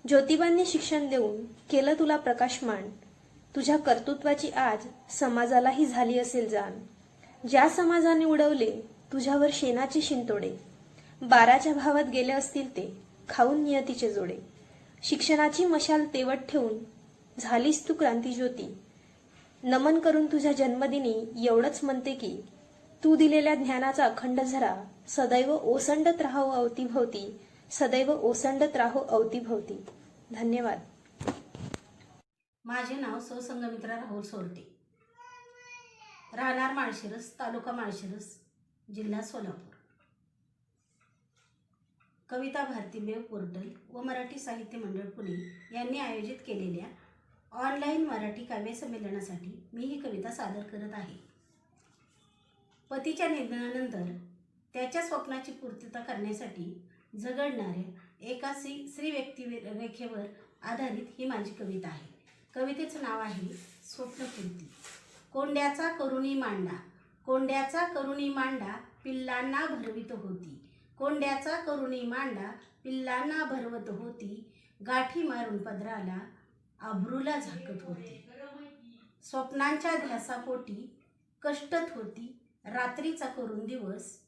ज्योतिबांनी शिक्षण देऊन केलं तुला प्रकाशमान. तुझ्या कर्तृत्वाची आज समाजालाही झाली असेल जाण. ज्या समाजाने उडवले तुझ्यावर शेणाचे शिंतोडे. 12च्या भावात गेले असतील ते खाऊन नियतीचे जोडे. शिक्षणाची मशाल तेवत ठेवून झालीस तू क्रांतिज्योती. नमन करून तुझ्या जन्मदिनी एवढंच म्हणते की तू दिलेल्या ज्ञानाचा अखंड झरा सदैव ओसंडत राहो अवतीभोवती. सदैव ओसंडत राहो अवतीभोवती. धन्यवाद. माझे नाव सौसंगमित्रा राहुल सोरटे, राहणार माळशिरस, तालुका माळशिरस, जिल्हा सोलापूर. कविता भारती वेब पोर्टल व मराठी साहित्य मंडळ पुणे यांनी आयोजित केलेल्या ऑनलाईन मराठी काव्य संमेलनासाठी मी ही कविता सादर करत आहे. पतीच्या निधनानंतर त्याच्या स्वप्नाची पूर्तता करण्यासाठी झगडणाऱ्या एका स्त्री व्यक्तिरेखेवर आधारित ही माझी कविता आहे. कवितेचं नाव आहे स्वप्नपूर्ती. कोंड्याचा करुणी मांडा, कोंड्याचा करुणी मांडा, पिल्लांना भरवित होती. कोंड्याचा करुणी मांडा, पिल्लांना भरवत होती. गाठी मारून पदराला अब्रूला झाकत होती. स्वप्नांच्या ध्यासापोटी कष्टत होती. रात्रीचा करून दिवस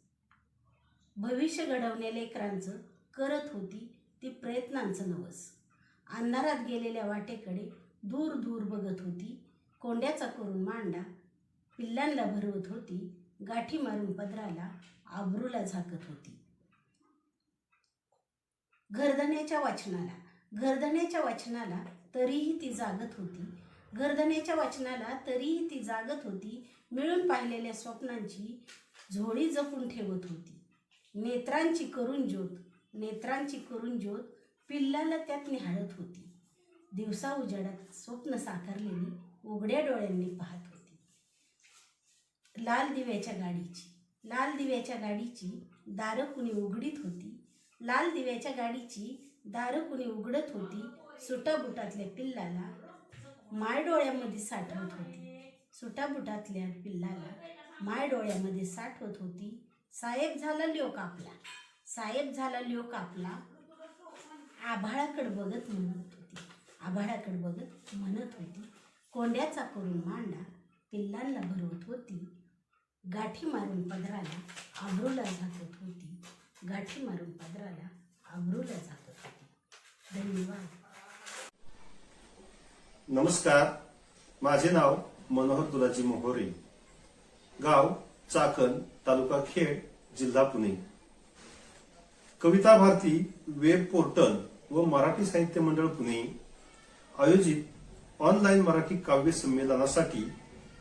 भविष्य घडवण्या लेकरांचं करत होती ती प्रयत्नांचं नवस. अंधारात गेलेल्या वाटेकडे दूर दूर बघत होती. कोंड्याचा करून मांडा, पिल्लांना भरवत होती. गाठी मारून पदराला आबरूला झाकत होती. गर्दनेच्या वाचनाला तरीही ती जागत होती. गर्दनेच्या वाचनाला तरीही ती जागत होती. मिळून पाहिलेल्या स्वप्नांची झोळी जपून ठेवत होती. नेत्रांची करून ज्योत पिल्लाला त्यात निहाळत होती. दिवसा उजाडात स्वप्न साकारलेली उघड्या डोळ्यांनी पाहत होती. लाल दिव्याच्या गाडीची दारं कुणी उघडीत होती. लाल दिव्याच्या गाडीची दारं कुणी उघडत होती. सुटाबुटातल्या पिल्लाला माय डोळ्यामध्ये साठवत होती. सुटाबुटातल्या पिल्लाला माय डोळ्यामध्ये साठवत होती. साहेब झाला ल्योक आपला आभाळाकडे बघत म्हणत होती. कोंड्याचा करून मांडा, पिल्लांना भरवत होती. गाठी मारून पदराला आबरूला झाकत होती. गाठी मारून पदराला आबरूला झाकत होती. धन्यवाद. नमस्कार, माझे नाव मनोहर तुलाजी मोहोरे, गाव चाकण, तालुका खेड, जिल्हा पुणे. कविता भारती वेब पोर्टल व मराठी साहित्य मंडळ पुणे आयोजित ऑनलाईन मराठी काव्य संमेलनासाठी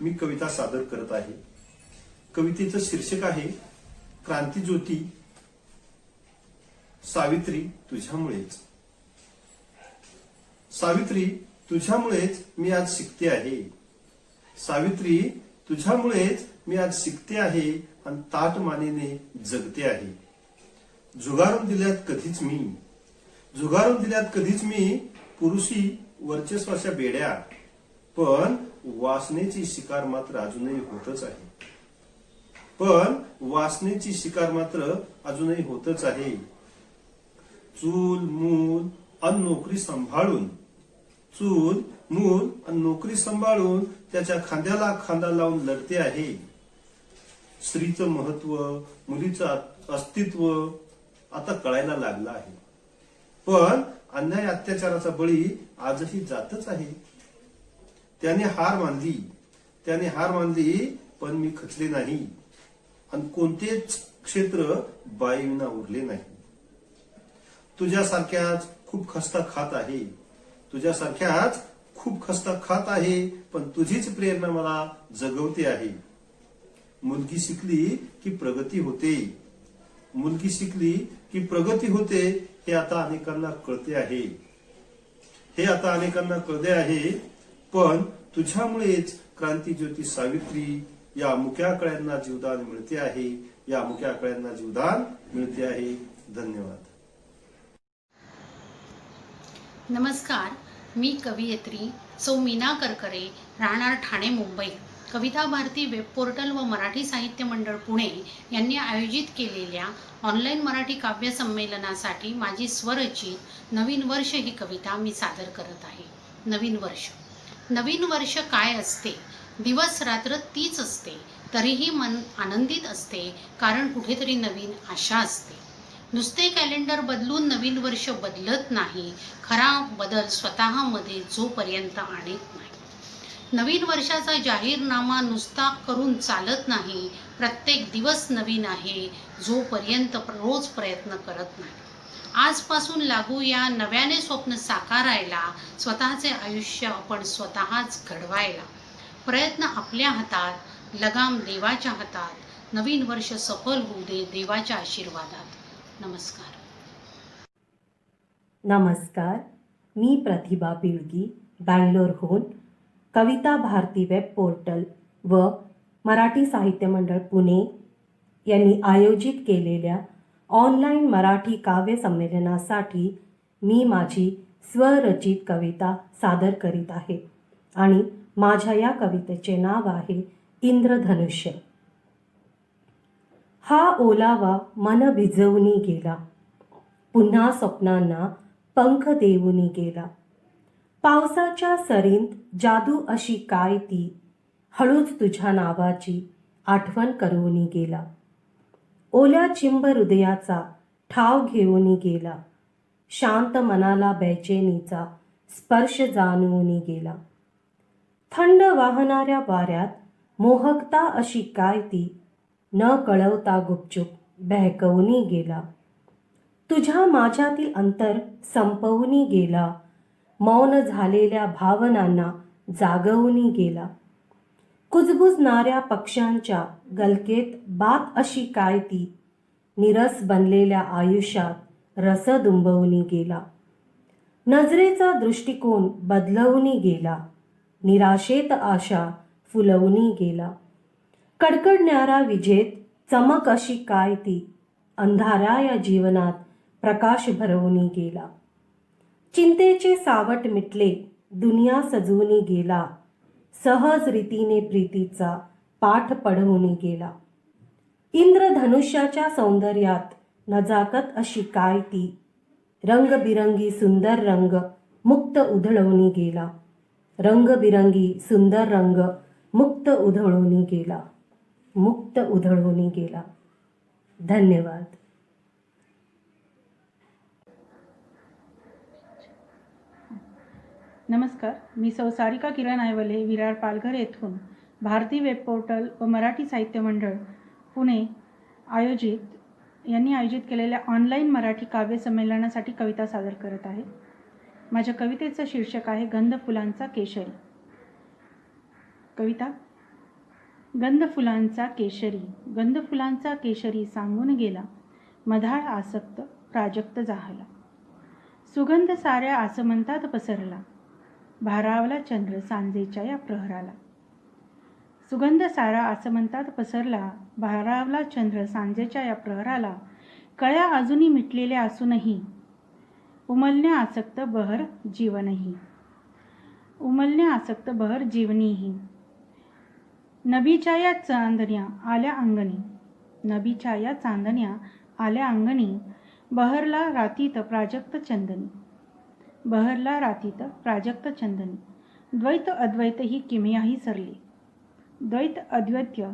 मी कविता सादर करत आहे. कवितेचं शीर्षक आहे क्रांतिज्योती. सावित्री तुझ्यामुळेच. सावित्री तुझ्यामुळेच मी आज शिकते आहे. सावित्री तुझ्यामुळेच मी आज शिकते आहे आणि ताठ मानेने जगते आहे. झुगारून दिल्यात कधीच मी पुरुषी वर्चस्वाच्या बेड्या, पण वासनेची शिकार मात्र अजूनही होतच आहे. चूल मूल आणि नोकरी सांभाळून त्याच्या खांद्याला खांदा लावून लढते आहे. स्त्रीचं महत्व, मुलीचं अस्तित्व आता कळायला लागलं आहे. पण अन्याय अत्याचाराचा बळी आजही जातच आहे. त्याने हार मानली पण मी खचले नाही आणि कोणतेच क्षेत्र बाईविना उरले नाही. तुझ्यासारख्याच खूप खस्ता खात आहे पण तुझीच प्रेरणा मला जगवते आहे. मुलगी शिकली की प्रगती होते हे आता अनेकांना कळते आहे. पण तुझ्यामुळेच क्रांतिज्योती सावित्री या मुक्या कळ्यांना जीवदान मिळते आहे. धन्यवाद. नमस्कार, मी कवयित्री सौ मीना करकरे, राहणार ठाणे, मुंबई. कविता भारती वेब पोर्टल व मराठी साहित्य मंडळ पुणे यांनी आयोजित केलेल्या ऑनलाईन मराठी काव्य संमेलनासाठी माझी स्वरचित नवीन वर्ष ही कविता मी सादर करत आहे. नवीन वर्ष काय असते? दिवस रात्र तीच असते, तरीही मन आनंदित असते, कारण कुठेतरी नवीन आशा असते. नुसते कॅलेंडर बदलून नवीन वर्ष बदलत नाही, खरा बदल स्वतःमध्ये जोपर्यंत आणत नाही. नवीन वर्षाचा जाहीरनामा नुसता करून चालत नाही, प्रत्येक दिवस नवीन आहे जोपर्यंत रोज प्रयत्न करत नाही. आजपासून लागू या नव्याने स्वप्न साकारायला, स्वतःचे आयुष्य आपण स्वतःच घडवायला. प्रयत्न आपल्या हातात, लगाम देवाच्या हातात. नवीन वर्ष सफल होऊ दे देवाच्या आशीर्वादात. नमस्कार. नमस्कार, मी प्रतिभा बिळगी, बँगलोरहून कविता भारती वेब पोर्टल व मराठी साहित्य मंडळ पुणे यांनी आयोजित केलेल्या ऑनलाईन मराठी काव्य संमेलनासाठी मी माझी स्वरचित कविता सादर करीत आहे आणि माझ्या या कवितेचे नाव आहे इंद्रधनुष्य. हा ओलावा मन भिजवूनी गेला, पुन्हा स्वप्नांना पंख देऊनी गेला. पावसाच्या सरींत जादू अशी काय ती, हळूच तुझ्या नावाची आठवण करूनी गेला. ओल्या चिंब हृदयाचा ठाव घेऊनी गेला, शांत मनाला बेचैनीचा स्पर्श जाणवूनी गेला. थंड वाहणाऱ्या वाऱ्यात मोहकता अशी काय ती, न कळवता गुपचूप बहकवूनी गेला. तुझ्या माझ्यातील अंतर संपवूनी गेला, मौन झालेल्या भावनांना जागवूनी गेला. कुजबुजणाऱ्या पक्ष्यांच्या गलकेत बात अशी काय ती, निरस बनलेल्या आयुष्यात रस दुंबवूनी गेला. नजरेचा दृष्टिकोन बदलवूनी गेला, निराशेत आशा फुलवूनी गेला. कडकडणाऱ्या विजेत चमक अशी काय ती, अंधाऱ्या या जीवनात प्रकाश भरवूनी गेला. चिंतेचे सावट मिटले, दुनिया सजवूनी गेला, सहज रीतीने प्रीतीचा पाठ पढवूनी गेला. इंद्रधनुष्याच्या सौंदर्यात नजाकत अशी काय ती, रंगबिरंगी सुंदर रंग मुक्त उधळवूनी गेला. रंगबिरंगी सुंदर रंग मुक्त उधळवूनी गेला, मुक्त उधळवूनी गेला. धन्यवाद. नमस्कार, मी सौ सारिका किरण आयवले, विरार पालघर येथून भारती वेब पोर्टल व मराठी साहित्य मंडळ पुणे यांनी आयोजित केलेल्या ऑनलाईन मराठी काव्य संमेलनासाठी कविता सादर करत आहे. माझ्या कवितेचं शीर्षक आहे गंध फुलांचा केशरी. कविता. गंध फुलांचा केशरी, गंध फुलांचा केशरी सांगून गेला, मधाळ आसक्त प्राजक्त जाहला. सुगंध साऱ्या आसमंतात पसरला, भारावला चंद्र सांजेच्या या प्रहराला. सुगंध सारा आसमंतात पसरला, भारावला चंद्र सांजेच्या या प्रहराला. कळ्या अजूनही मिटलेल्या असूनही, उमलण्या आसक्त बहर जीवनही, उमलण्या आसक्त बहर जीवनीही. नभीच्या या चांदण्या आल्या अंगणी, नभीच्या या चांदण्या आल्या अंगणी. बहरला रातीत प्राजक्त चंदनी, बहरला रातीत प्राजक्त चंदनी. द्वैत अद्वैत ही किमयाही सरली, द्वैत अद्वैत्य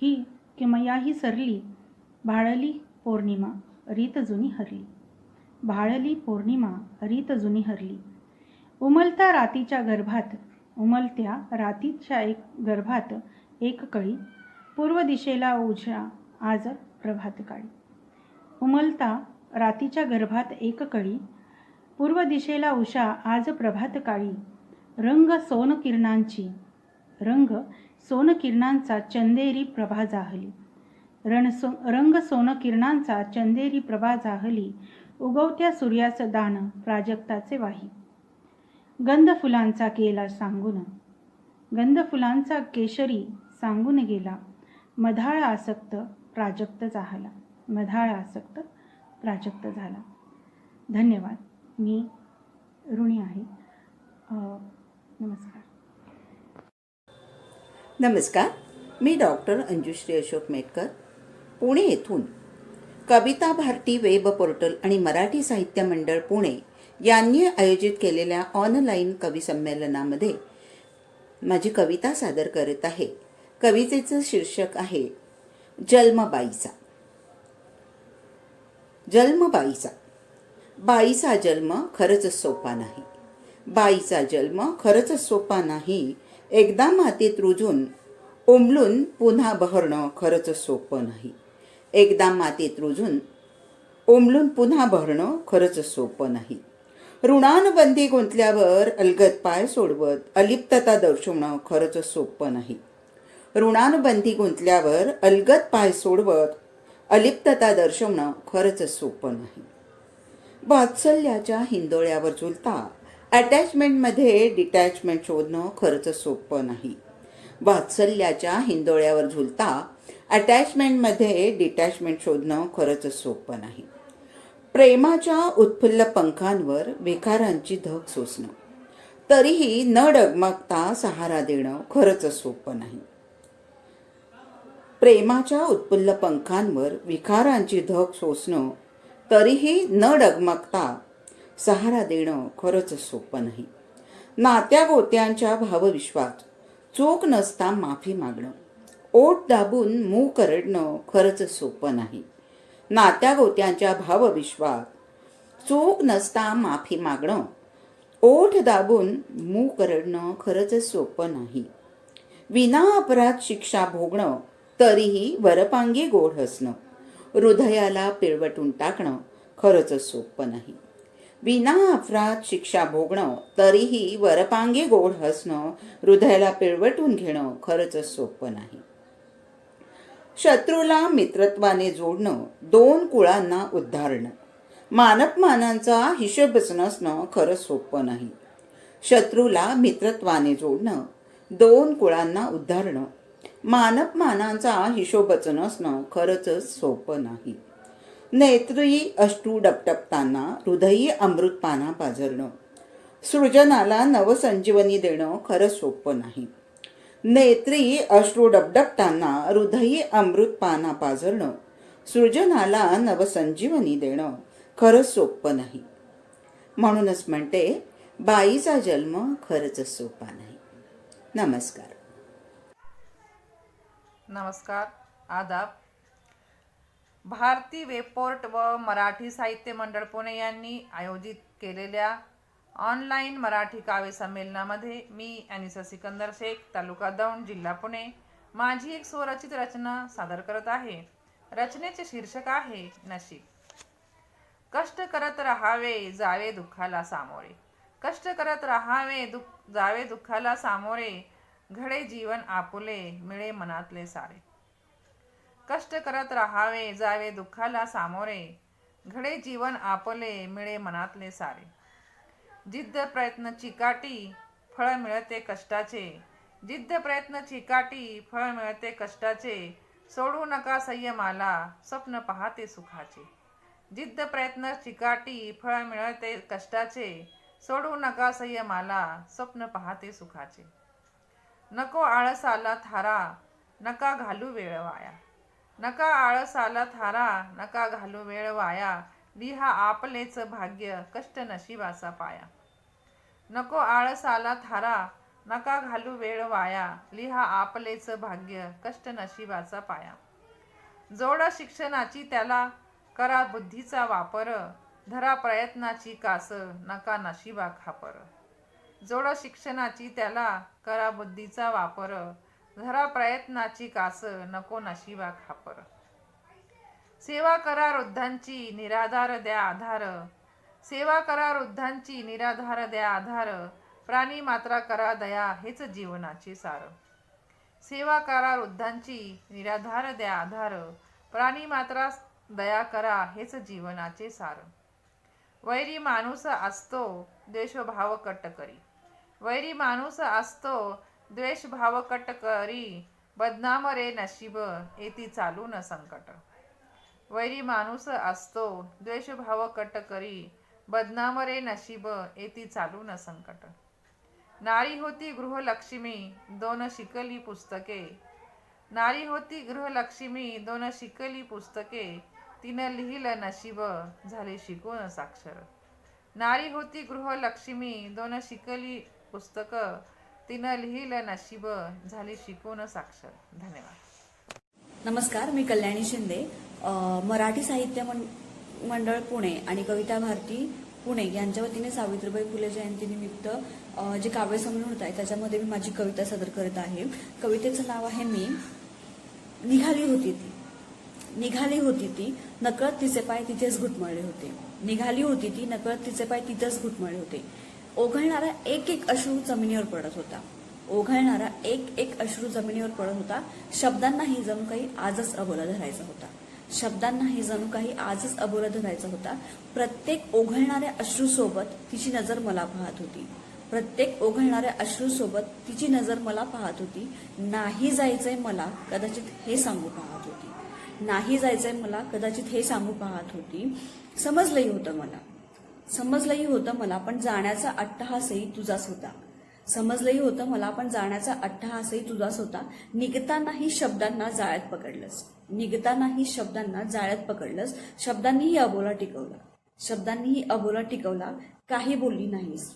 ही किमयाही सरली. भाळली पौर्णिमा रीत जुनी हरली, भाळली पौर्णिमा रीत जुनी हरली. उमलत्या रातीच्या गर्भात, उमलत्या रातीच्या गर्भात एक कळी, पूर्व दिशेला उजा आज प्रभात काळी. उमलता रातीच्या गर्भात एक कळी, पूर्व दिशेला उषा आज प्रभात काळी. रंग सोन किरणांची, रंग सोन किरणांचा चंदेरी प्रभा जाहली, रंग सोन किरणांचा चंदेरी प्रभा जाहली. उगवत्या सूर्याचं दान प्राजक्ताचे वाही, गंध फुलांचा केला सांगून, गंध फुलांचा केशरी सांगून गेला. मधाळ आसक्त प्राजक्त जाहला, मधाळ आसक्त प्राजक्त झाला. धन्यवाद. मी ऋणी आहे. नमस्कार. नमस्कार, मी डॉक्टर अंजुश्री अशोक मेटकर, पुणे येथून कविता भारती वेब पोर्टल आणि मराठी साहित्य मंडळ पुणे यांनी आयोजित केलेल्या ऑनलाईन कवी संमेलनामध्ये माझी कविता सादर करत आहे. कवितेचं शीर्षक आहे जन्मबाईचा. जन्मबाईचा. बाईचा जन्म खरंच सोपा नाही. बाईचा जन्म खरंच सोपा नाही. एकदा मातीत रुजून उमलून पुन्हा बहरणं खरंच सोपं नाही. एकदा मातीत रुजून उमलून पुन्हा बहरणं खरंच सोपं नाही. ऋणानुबंधी गुंतल्यावर अलगद पाय सोडवत अलिप्तता दर्शवणं खरंच सोपं नाही. ऋणानुबंधी गुंतल्यावर अलगद पाय सोडवत अलिप्तता दर्शवणं खरंच सोपं नाही. वात्सल्याच्या हिंदोळ्यावर झुलता अटॅचमेंटमध्ये डिटॅचमेंट शोधणं खरंच सोपं नाही. वात्सल्याच्या हिंदोळ्यावर झुलता अटॅचमेंटमध्ये डिटॅचमेंट शोधणं खरंच सोपं नाही. प्रेमाच्या उत्फुल्ल पंखांवर विकारांची धग सोसणं, तरीही न डगमगता सहारा देणं खरंच सोपं नाही. प्रेमाच्या उत्फुल्ल पंखांवर विकारांची धग सोसणं, तरीही न डगमगता सहारा देणं खरंच सोपं नाही. नात्या गोत्यांच्या भावविश्वात चूक नसता माफी मागणं, ओठ दाबून मूग करडणं खरंच सोपं नाही. नात्या गोत्यांच्या भावविश्वात चूक नसता माफी मागणं, ओठ दाबून मूग करडणं खरंच सोपं नाही. विना अपराध शिक्षा भोगणं, तरीही वरपांगी गोड हसणं, हृदयाला पिळवटून टाकणं खरंच सोपं नाही. विना अपराध शिक्षा भोगणं, तरीही वरपांगी गोड हसणं, हृदयाला पिळवटून घेणं खरंच सोपं नाही. शत्रूला मित्रत्वाने जोडणं, दोन कुळांना उद्धारणं, मानपमानांचा हिशोबच नसणं खरंच सोपं नाही. शत्रूला मित्रत्वाने जोडणं, दोन कुळांना उद्धारणं, मानपमानांचा हिशोबच नसणं खरंच सोपं नाही. नेत्री अश्रू डपटपताना हृदयी अमृतपाना पाझरणं, सृजनाला नवसंजीवनी देणं खरंच सोपं नाही. नेत्री अश्रू डबडबताना हृदयी अमृतपाना पाझरणं, सृजनाला नवसंजीवनी देणं खरंच सोपं नाही. म्हणूनच म्हणते, बाईचा जन्म खरंच सोपा नाही. नमस्कार. नमस्कार, आदाब. भारती वेबपोर्ट व मराठी साहित्य मंडळ पुणे यांनी आयोजित केलेल्या ऑनलाईन मराठी काव्य संमेलनामध्ये मी अनिसा सिकंदर शेख, तालुका दौंड, जिल्हा पुणे, माझी एक स्वरचित रचना सादर करत आहे. रचनेचे शीर्षक आहे नशीब. कष्ट करत राहावे जावे दुःखाला सामोरे. कष्ट करत राहावे जावे दुःखाला सामोरे, घडे जीवन आपुले मिळे मनातले सारे. कष्ट करत राहावे जावे दुःखाला सामोरे, घडे जीवन आपले मिळे मनातले सारे. जिद्द प्रयत्न चिकाटी फळ मिळते कष्टाचे. जिद्द प्रयत्न चिकाटी फळ मिळते कष्टाचे, सोडू नका संयमाला स्वप्न पाहते सुखाचे. जिद्द प्रयत्न चिकाटी फळ मिळते कष्टाचे, सोडू नका संयमाला स्वप्न पाहते सुखाचे. नको आळसाला थारा नका घालू वेळ वाया. नका आळसाला थारा नका घालू वेळ वाया, लिहा आपलेच भाग्य कष्ट नशिबाचा पाया. नको आळसाला थारा नका घालू वेळ वाया, लिहा आपलेच भाग्य कष्ट नशिबाचा पाया. जोडा शिक्षणाची त्याला करा बुद्धीचा वापर, धरा प्रयत्नाची कास नका नशिबा खापर. जोडा शिक्षणाची त्याला करा बुद्धीचा वापर, धरा प्रयत्नाची कास नको नशिबा खापर. सेवा करा वृद्धांची निराधार द्या आधार. सेवा करा वृद्धांची निराधार द्या आधार, प्राणी मात्रा करा दया हेच जीवनाचे सार. सेवा करा वृद्धांची निराधार द्या आधार, प्राणी मात्रा दया करा हेच जीवनाचे सार. वैरी माणूस असतो द्वेषभाव कट करी. वैरी माणूस असतो द्वेषभाव कट करी, बदनाम रे नशीब येती चालून संकट. वैरी माणूस असतो द्वेषभाव कट करी, बदनाम रे नशीब येती चालून संकट. नारी होती गृहलक्ष्मी 2 शिकली पुस्तके. नारी होती गृहलक्ष्मी 2 शिकली पुस्तके. तिनं लिहिलं नशीब झाले शिकून साक्षर. नारी होती गृहलक्ष्मी 2 शिकली पुस्तकं. तिनं लिहिलं नशीब झाले शिकून साक्षर. धन्यवाद. नमस्कार, मी कल्याणी शिंदे. मराठी साहित्य मंडळ पुणे आणि कविता भारती पुणे यांच्या वतीने सावित्रीबाई फुले जयंतीनिमित्त जे काव्यसंमेलन होत आहे त्याच्यामध्ये मी माझी कविता सादर करत आहे. कवितेचं नाव आहे मी. निघाली होती ती नकळत तिचे पाय तिथेच घुटमळले होते. निघाली होती ती नकळत तिचे पाय तिथेच घुटमळले होते. ओघळणारा एक एक अश्रू जमिनीवर पडत होता. ओघळणारा एक एक अश्रू जमिनीवर पडत होता. शब्दांनाही जणू काही आजच अबोला धरायचा होता. शब्दांनाही जणू काही आजच अबोला धरायचा होता. प्रत्येक ओघळणाऱ्या अश्रूसोबत तिची नजर मला पाहत होती. प्रत्येक ओघळणाऱ्या अश्रूसोबत तिची नजर मला पाहत होती. नाही जायचंय मला कदाचित हे सांगू पाहत होती. नाही जायचंय मला कदाचित हे सांगू पाहत होती. समजलंही होतं मला पण जाण्याचा अट्टहासही तुझाच होता. समजलंही होतं मला पण जाण्याचा अट्टहासही तुझाच होता. निघतानाही शब्दांना जाळ्यात पकडलंस. निघतानाही शब्दांना जाळ्यात पकडलंस. शब्दांनीही अबोला टिकवला काही बोलली नाहीस.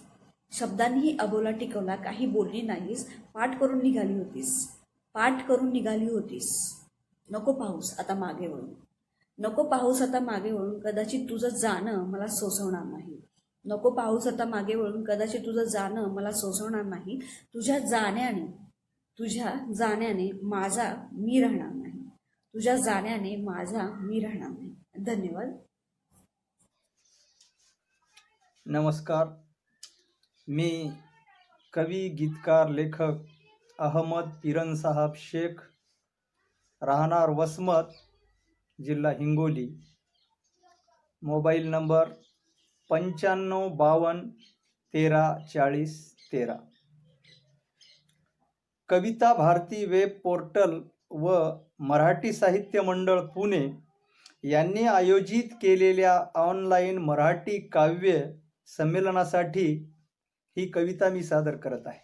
शब्दांनीही अबोला टिकवला काही बोलली नाहीस. पाठ करून निघाली होतीस. नको पाऊस आता मागे वळून. नको पाऊस आता मागे वळून कदाचित तुझं जाणं मला सोसवणार नाही. नको पाऊस आता मागे वळून कदाचित तुझं जाणं मला सोसवणार नाही. तुझ्या जाण्याने माझा मी राहणार नाही. तुझ्या जाण्याने माझा मी राहणार नाही. धन्यवाद. नमस्कार, मी कवी, गीतकार, लेखक अहमद पिरन साहब शेख, राहणार वसमत, जिल्हा Hingoli. Mobile number 9552134013. Kavita Bharti web portal व मराठी साहित्य मंडळ पुणे यांनी आयोजित केलेल्या ऑनलाईन मराठी काव्य संमेलनासाठी ही कविता मी सादर करत आहे.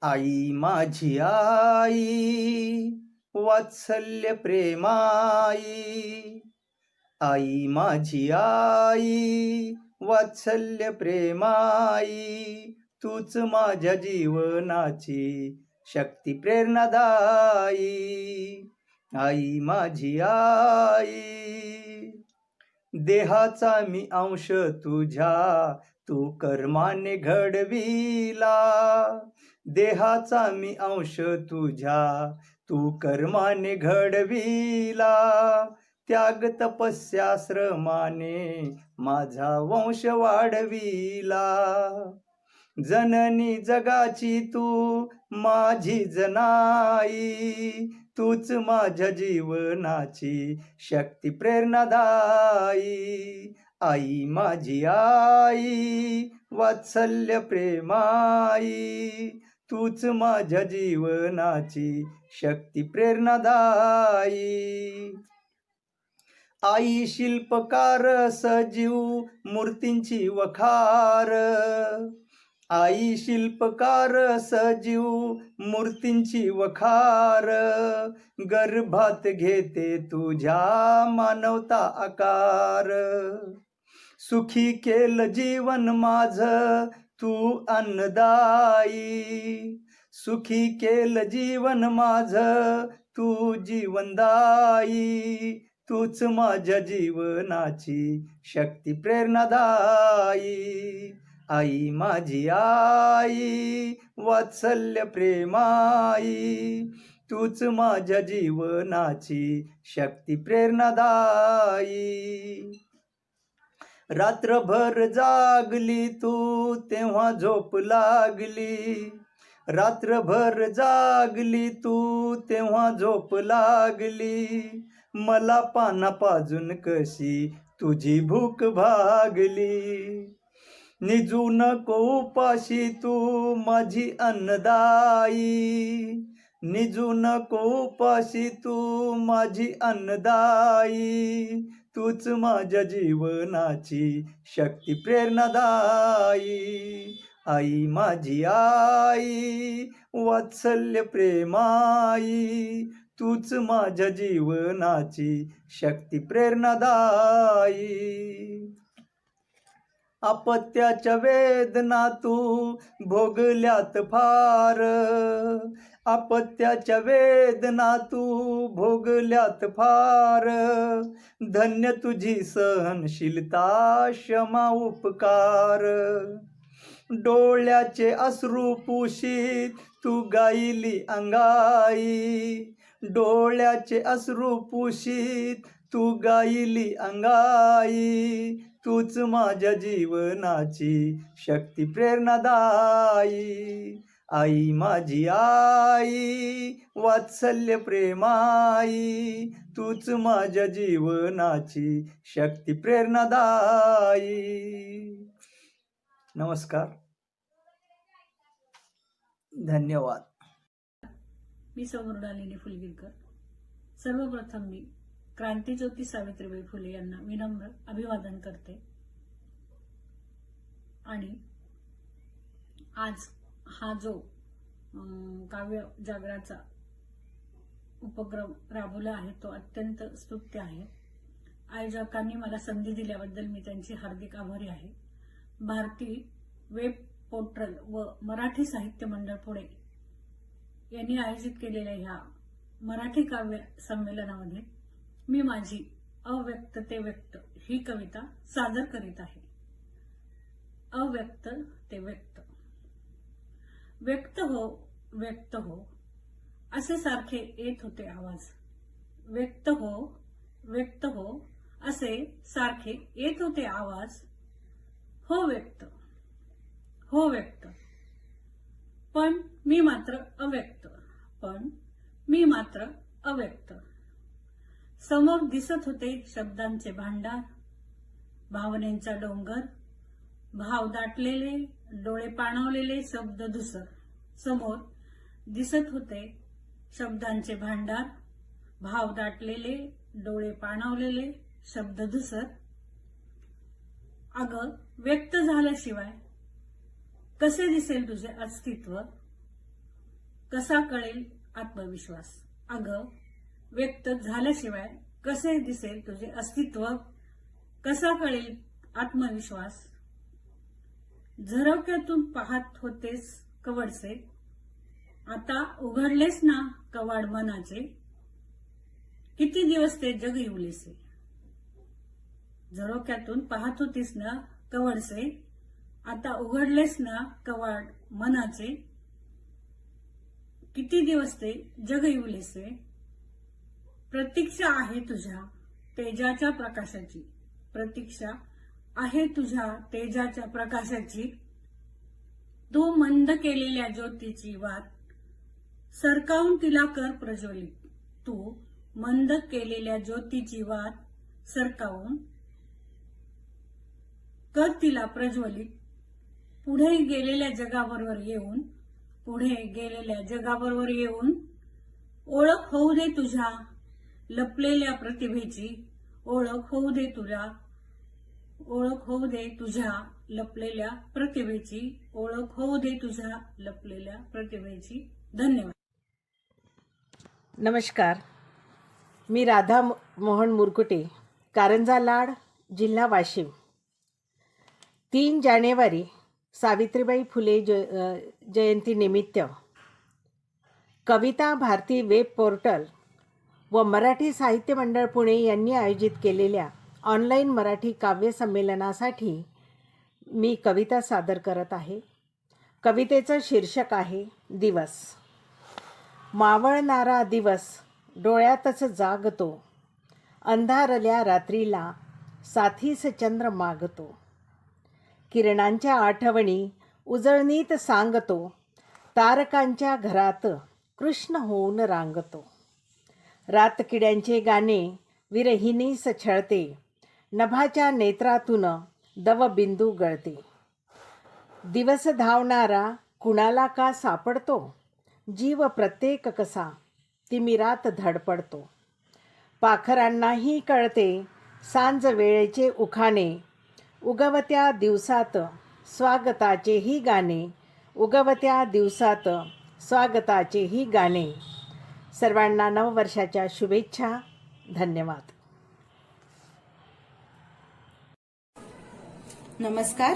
आई माझी आई वात्सल्य प्रेमाई. आई माझी आई वात्सल्य प्रेमाई. तूच माझ्या जीवनाची शक्ती प्रेरणादायी. आई माझी आई. देहाचा मी अंश तुझ्या तू कर्माने घडविला. देहाचा मी अंश तुझ्या तू कर्माने घडविला. त्याग तपस्या श्रमाने माझा वंश वाढविला. जननी जगाची तू माझी जनाई. तूच माझ्या जीवनाची शक्ती प्रेरणादायी. आई माझी आई वात्सल्य प्रेमाई. तूच माझ्या जीवनाची शक्ती प्रेरणादायी. आई शिल्पकार सजीव मूर्तींची वखार. आई शिल्पकार सजीव मूर्तींची वखार. गर्भात घेते तुझ्या मानवता आकार. सुखी केलं जीवन माझं तू अन्नदायी. सुखी केलं जीवन माझं तू जीवनदायी. तूच माझ्या जीवनाची शक्ती प्रेरणादायी. आई माझी आई वात्सल्य प्रेमाई. तूच माझ्या जीवनाची शक्ती प्रेरणादायी. रात्रभर जागली तू तेव्हा झोप लागली. रात्रभर जागली तू तेव्हा झोप लागली. मला पाना पाजून कशी तुझी भूक भागली. निजू नको उपाशी तू माझी अन्नदायी. निजू नको उपाशी तू माझी अन्नदायी. तूच माझ्या जीवनाची शक्ती प्रेरणादायी. आई माझी आई वात्सल्य प्रेमाई, तूच माझ्या जीवनाची शक्ती प्रेरणादायी. अपत्याच्या वेदना तू भोगल्यात फार, अपत्याच्या वेदना तू भोगल्यात फार. धन्य तुझी सहनशीलता क्षमा उपकार. डोळ्याचे अश्रू पुशीत तू गायली अंगाई, डोळ्याचे अश्रू पुशीत तू गायली अंगाई. तूच माझ्या जीवनाची शक्ती प्रेरणादायी. आई माझी आई वात्सल्य प्रेमाई, तूच माझ्या जीवनाची शक्ती प्रेरणादायी. नमस्कार, धन्यवाद. मी सौ मृणालिनी फुलगिरकर. सर्वप्रथम मी क्रांतीज्योती सावित्रीबाई फुले यांना विनम्र अभिवादन करते आणि आज हा जो काव्य जागराचा उपक्रम राबवला आहे तो अत्यंत स्तुत्य आहे. आयोजकांनी मला संधी दिल्याबद्दल मी त्यांची हार्दिक आभारी आहे. भारती वेब पोर्टल व मराठी साहित्य मंडळ पुणे यांनी आयोजित केलेल्या ह्या मराठी काव्य संमेलनामध्ये मी माझी अव्यक्त ते व्यक्त ही कविता सादर करीत आहे. अव्यक्त ते व्यक्त. व्यक्त हो असे सारखे येत होते आवाज. व्यक्त हो असे सारखे येत होते आवाज. हो व्यक्त पण मी मात्र अव्यक्त. समोर दिसत होते शब्दांचे भांडार, भावनेचा डोंगर, भाव दाटलेले डोळे पाणावलेले शब्द धुसर. समोर दिसत होते शब्दांचे भांडार, भाव दाटलेले डोळे पाणावलेले शब्द धुसर. अगं व्यक्त झाल्याशिवाय कसे दिसेल तुझे अस्तित्व, कसा कळेल आत्मविश्वास. अगं व्यक्त झाल्याशिवाय कसे दिसेल तुझे अस्तित्व, कसा कळेल आत्मविश्वास. झरोक्यातून पाहत होतेस कवडसे, आता उघडलेस ना कवाड मनाचे. किती दिवस ते जग येऊलेसे. झरोक्यातून पाहत होतीस ना कवडसे, आता उघडलेस ना कवाड मनाचे. किती दिवस ते जग येऊलेसे. प्रतीक्षा आहे तुझ्या तेजाच्या प्रकाशाची, प्रतीक्षा आहे तुझ्या तेजाच्या प्रकाशाची. तू मंद केलेल्या ज्योतीची वात सरकावून तिला कर प्रज्वलित. तू मंद केलेल्या ज्योतीची वात सरकावून कर तिला प्रज्वलित. पुढे गेलेल्या जगाबरोबर येऊन ओळख होऊ दे तुझ्या लपलेल्या प्रतिभेची. ओळख होऊ दे तुझ्या लपलेल्या प्रतिभेची. ओळख होऊ दे तुझ्या लपलेल्या प्रतिभेची. धन्यवाद. नमस्कार, मी राधा मोहन मुरकुटे, कारंजा लाड, जिल्हा वाशिम. 3 जानेवारी सावित्रीबाई फुले जयंतीनिमित्त कविता भारती वेब पोर्टल व मराठी साहित्य मंडळ पुणे यांनी आयोजित केलेल्या ऑनलाईन मराठी काव्य संमेलनासाठी मी कविता सादर करत आहे. कवितेचं शीर्षक आहे दिवस. मावळणारा दिवस डोळ्यातच जागतो, अंधारल्या रात्रीला साथीस चंद्र मागतो. किरणांच्या आठवणी उजळणीत सांगतो, तारकांच्या घरात कृष्ण होऊन रांगतो. रातकिड्यांचे गाणे विरहिणीस छळते, नभाच्या नेत्रातून दवबिंदू गळते. दिवस धावणारा कुणाला का सापडतो, जीव प्रत्येक कसा तिमिरात धडपडतो. पाखरांनाही कळते सांज वेळेचे उखाणे, उगवत्या दिवसात स्वागताचेही गाणे, उगवत्या दिवसात स्वागताचेही गाणे. सर्वांना नववर्षाच्या शुभेच्छा. धन्यवाद. नमस्कार,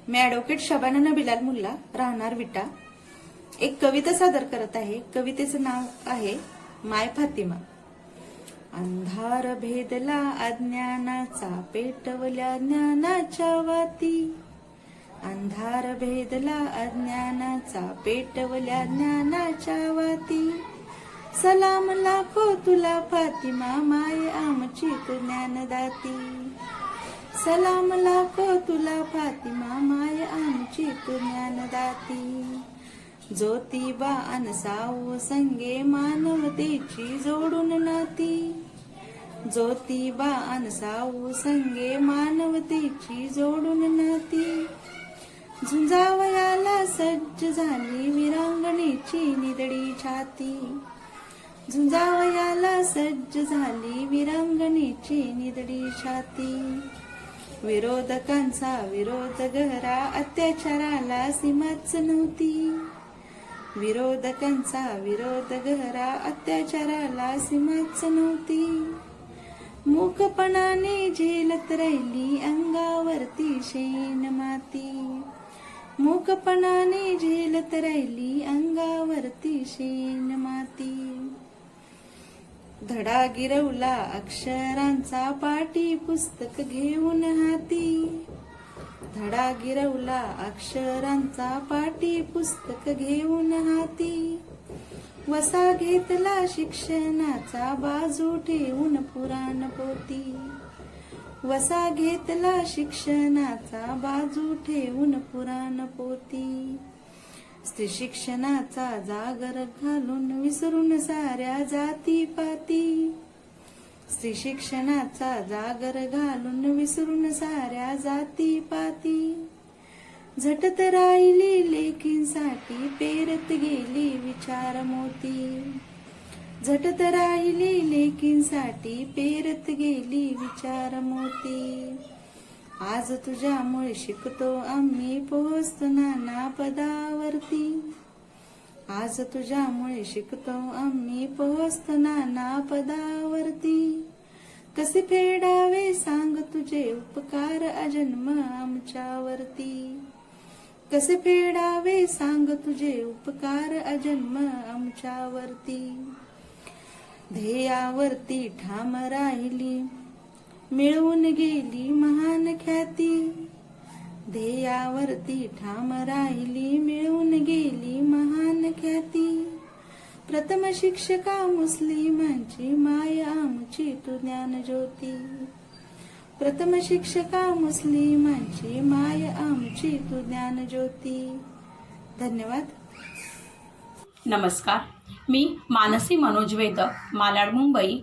मी ॲडव्होकेट शबाना बिलाल मुल्ला, राहणार विटा, एक कविता सादर करत आहे. कवितेचं नाव आहे माय फातिमा. अंधार भेदला अज्ञानाचा, पेटवल्या ज्ञानाच्या वाती. अंधार भेदला अज्ञानाचा, पेटवल्या ज्ञानाच्या वाती. सलाम लाखो तुला फातिमा, माय आमची तू ज्ञानदाती. सलाम लाखो तुला फातिमा, माय आमची तू ज्ञानदाती. ज्योतिबा अनसाऊ संगे मानवतेची जोडून नाती. ज्योतिबा अनसाऊ संगे मानवतेची जोडून नाती. झुंजावयाला सज्ज झाली विरांगणेची निदडी छाती. झुंजावयाला सज्ज झाली विरांगणेची निदडी छाती. विरोधकांचा विरोध गहरा, अत्याचाराला सीमाच नव्हती. विरोधकांचा विरोध गहरा, अत्याचाराला सीमाच नव्हती. मूकपणाने झेलत राहिली अंगावरती शेण माती. मूकपणाने झेलत राहिली अंगावरती शेण माती. धडा गिरवला अक्षरांचा, पाटी पुस्तक घेऊन हाती. धडा गिरवला अक्षरांचा, पाटी पुस्तक घेऊन हाती. वसा घेतला शिक्षणाचा, बाजू ठेवून पुराण पोती. वसा घेतला शिक्षणाचा, बाजू ठेवून पुराण पोती. स्त्री शिक्षणाचा जागर घालून विसरून साऱ्या जाती पाती. स्त्री शिक्षणाचा जागर घालून विसरून साऱ्या जाती पाती. झटत राहिली लेकींसाठी, पेरत गेली विचार मोती. झटत राहिली लेकींसाठी, पेरत गेली विचार मोती. आज तुझ्यामुळे शिकतो आम्ही, पोहोचतो नाना पदावरती. आज तुझ्यामुळे शिकतो आम्ही, पोहोचतो नाना पदावरती. कसे फेडावे सांग तुझे उपकार अजन्म आमच्यावरती. कसे फेडावे सांग तुझे उपकार अजन्म आमच्यावरती. ध्येयावरती ठाम राहिली, मिळवून गेली महान ख्याती. ध्येयावरती ठाम राहिली, मिळवून गेली महान ख्याती. प्रथम शिक्षका मुस्लिमांची, माय आमची तू ज्ञानज्योती. प्रथम शिक्षका मुस्लिमांची, माय आमची तू ज्ञानज्योती. धन्यवाद. नमस्कार, मी मानसी मनोज वेदक, मालाड, मुंबई,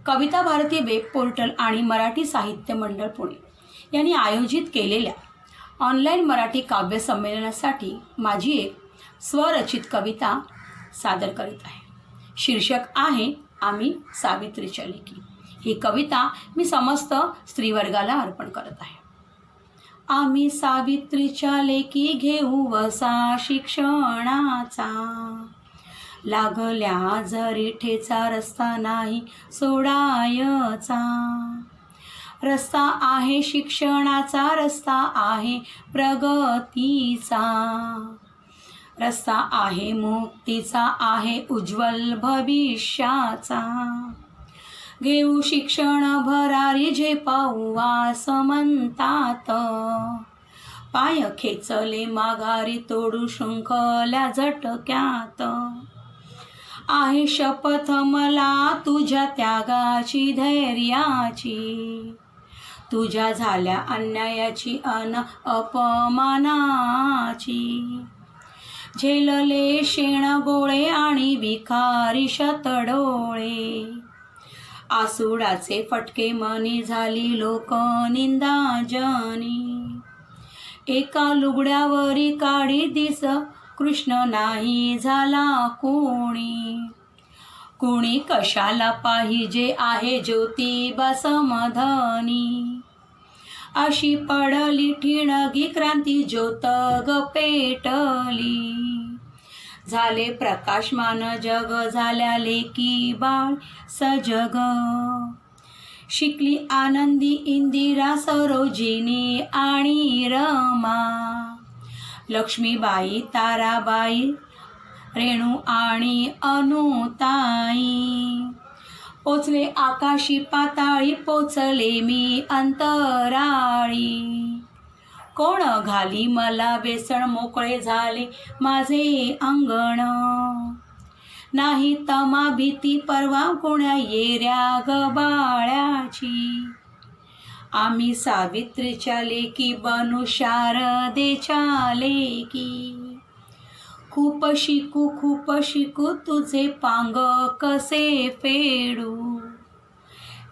कविता भारती वेब पोर्टल आणि मराठी साहित्य मंडळ पुणे यांनी आयोजित केलेल्या ऑनलाईन मराठी काव्य संमेलनासाठी माझी एक स्वरचित कविता सादर करीत आहे. शीर्षक आहे आम्ही सावित्रीच्या लेकी. ही कविता मी समस्त स्त्रीवर्गाला अर्पण करत आहे. आम्ही सावित्रीच्या लेकी घेऊ वसा शिक्षणाचा, लागल्या जरी ठेचा रस्ता नाही सोडायचा. रस्ता आहे शिक्षणाचा, रस्ता आहे प्रगतीचा. रस्ता आहे मुक्तीचा, आहे उज्ज्वल भविष्याचा. घेऊ शिक्षण भरारी झेपाऊ वास म्हणतात. पाय खेचले माघारी तोडू शृंखल्या झटक्यात. आहे शपथ मला तुझ्या त्यागाची धैर्याची. तुझ्या झाल्या अन्यायाची अन अपमानाची. झेलले शेण गोळे आणि विखारी शतडोळे. आसुडाचे फटके मनी झाली लोक निंदाजनी. एका लुगड्यावरी काळी दिस कृष्ण नाही झाला कोणी. कुणी कशाला पाहिजे आहे ज्योतिबा समधनी. अशी पडली ठिणगी क्रांती ज्योत ग पेटली. झाले प्रकाशमान जग झाल्या लेकी बाळ सजग. शिकली आनंदी इंदिरा सरोजिनी आणि रमा. लक्ष्मीबाई ताराबाई रेणू आणि अनुताई. पोचले आकाशी पाताळी पोचले मी अंतराळी. कोण घाली मला बेसण मोकळे झाले माझे अंगण. नाही तमा भीती परवा कोण्या येऱ्या गबाळ्याची. आम्ही सावित्रीच्या लेकी बनू शारदेच्या लेकी. खूप शिकू तुझे पांग कसे फेडू.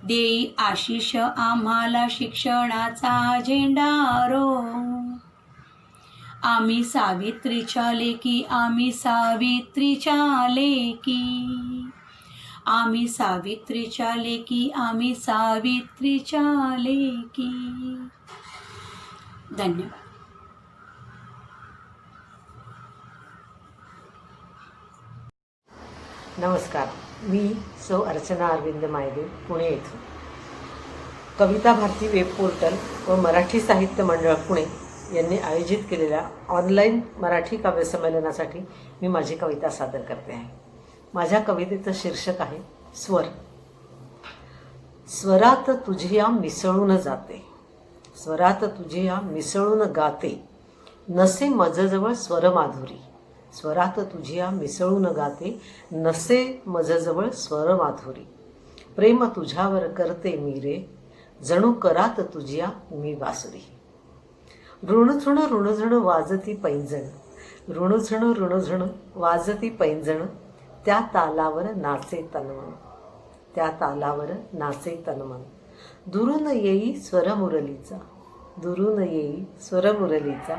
देई आशिष आम्हाला शिक्षणाचा झेंडा रोवू. आम्ही सावित्रीच्या लेकी आम्ही सावित्रीच्या लेकी. आम्ही सावित्रीच्या लेकी आम्ही सावित्रीच्या लेकी. धन्यवाद. नमस्कार, मी सौ अर्चना अरविंद मायदेव, पुणे येथून. कविता भारती वेब पोर्टल व मराठी साहित्य मंडळ पुणे यांनी आयोजित केलेल्या ऑनलाईन मराठी काव्यसंमेलनासाठी मी माझी कविता सादर करते आहे. माझ्या कवितेचं शीर्षक आहे स्वर. स्वरात तुझिया मिसळून जाते, स्वरात तुझिया मिसळून गाते, नसे मजजवळ स्वरमाधुरी. स्वरात तुझिया मिसळून गाते, नसे मजजवळ स्वरमाधुरी. प्रेम तुझ्यावर करते मी रे, जणू करात तुझिया मी बासुरी. ऋणझुण ऋणझुण वाजती पैंजण, ऋणझुण वाजती पैंजण, त्या तालावर नाचे तन्मन, त्या तालावर नाचे तन्मन. दुरून येई स्वरमुरलीचा, दुरून येई स्वरमुरलीचा,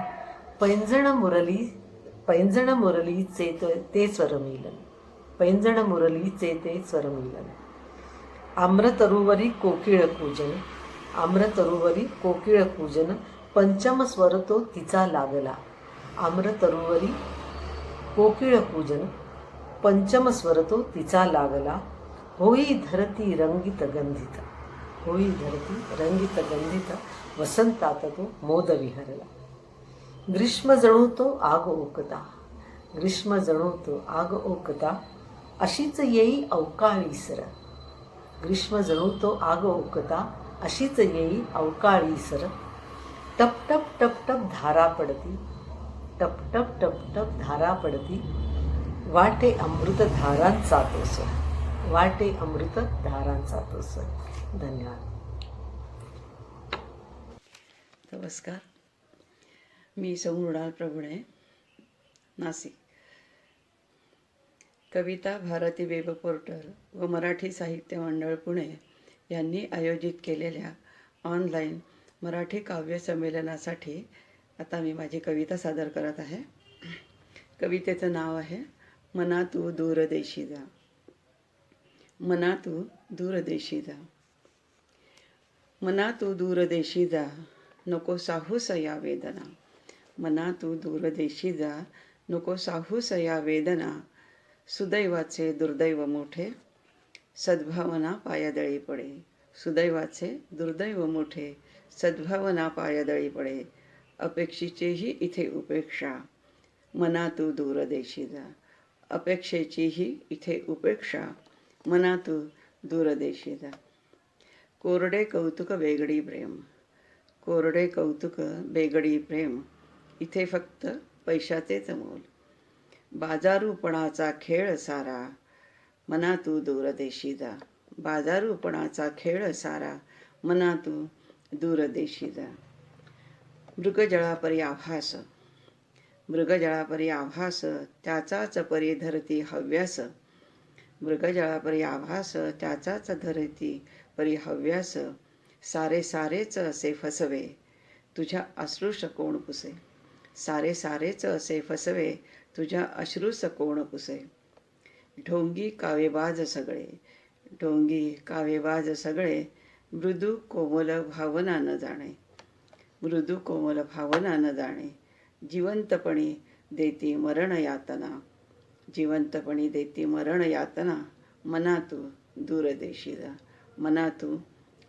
पैंजण मुरलीचे ते स्वरमिलन, पैंजण मुरलीचे ते स्वरमिलन. आम्रतरुवरी कोकिळ पूजन, आम्रतरुवरी कोकिळ पूजन, पंचम स्वर तो तिचा लागला. आम्रतरुवरी कोकिळ पूजन, पंचम स्वर तो तिचा लागला. होई धरती रंगित गंधित, होई धरती रंगित गंधित, वसंतात तो मोद विहरला. ग्रीष्म जणू तो आग ओकता, ग्रीष्म जणू तो आग ओकता, अशीच येई अवकाळी सर. ग्रीष्म जणू तो आग ओकता, अशीच येई अवकाळी सर. टप टप टप टप धारा पडती, टप टप टप टप धारा पडती, वाटे अमृत धारांचा तो स्वर, वाटे अमृत धारांचा तो स्वर. धन्यवाद. नमस्कार, मी सौ मृणाल प्रभुणे, नाशिक. कविता भारती वेब पोर्टल व मराठी साहित्य मंडळ पुणे यांनी आयोजित केलेल्या ऑनलाईन मराठी काव्य संमेलनासाठी आता मी माझी कविता सादर करत आहे. कवितेचं नाव आहे मना तू दूर देशी जा. मना तू दूर देशी जा, मना तू दूर देशी जा, नको साहूस या वेदना. मना तू दूर देशी जा, नको साहूस या वेदना. सुदैवाचे दुर्दैव मोठे, सद्भावना पायादळी पडे. सुदैवाचे दुर्दैव मोठे, सद्भावना पायादळी पडे. अपेक्षेचीही इथे उपेक्षा, मना तू दूर देशी जा. अपेक्षेचीही इथे उपेक्षा, मना तू दूर देशी जा. कोरडे कौतुक वेगळी प्रेम, कोरडे कौतुक बेगडी प्रेम. इथे फक्त पैशाचेच मोल, बाजारूपणाचा खेळ सारा. मना तू दूर देशी जा. बाजारूपणाचा खेळ सारा, मना तू दूर देशी जा. मृगजळापरी आभास, मृगजळापरी आभास, त्याचाच परी धरती हव्यास. मृगजळापरी आभास, त्याचाच धरती परी हव्यास. सारे सारेच असे फसवे, तुझ्या अश्रूस कोण पुसे. सारे सारेच असे फसवे, तुझ्या अश्रूस कोण पुसे. ढोंगी कावेबाज सगळे, ढोंगी कावेबाज सगळे, मृदू कोमल भावना न जाणे, मृदू कोमल भावना न जाणे, जिवंतपणी देती मरण यातना, जिवंतपणी देती मरण यातना, मना तू दूरदेशी जा, मना तू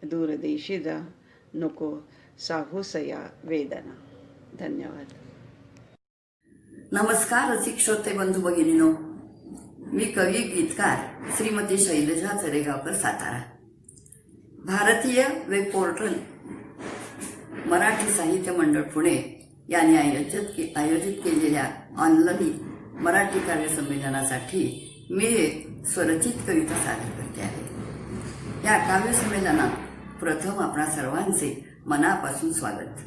दूरदेशी जा, नको साहूसया वेदना. धन्यवाद. नमस्कार रसिक श्रोते बंधू भगिनीनो, मी कवी गीतकार श्रीमती शैलजा चरेगावकर, सातारा. भारतीय वेब पोर्टल मराठी साहित्य मंडळ पुणे यांनी आयोजित केलेल्या ऑनलाईन मराठी काव्य संमेलनासाठी मी एक स्वरचित कविता सादर करते आहे. या काव्य संमेलनात प्रथम आपणा सर्वांचे मनापासून स्वागत.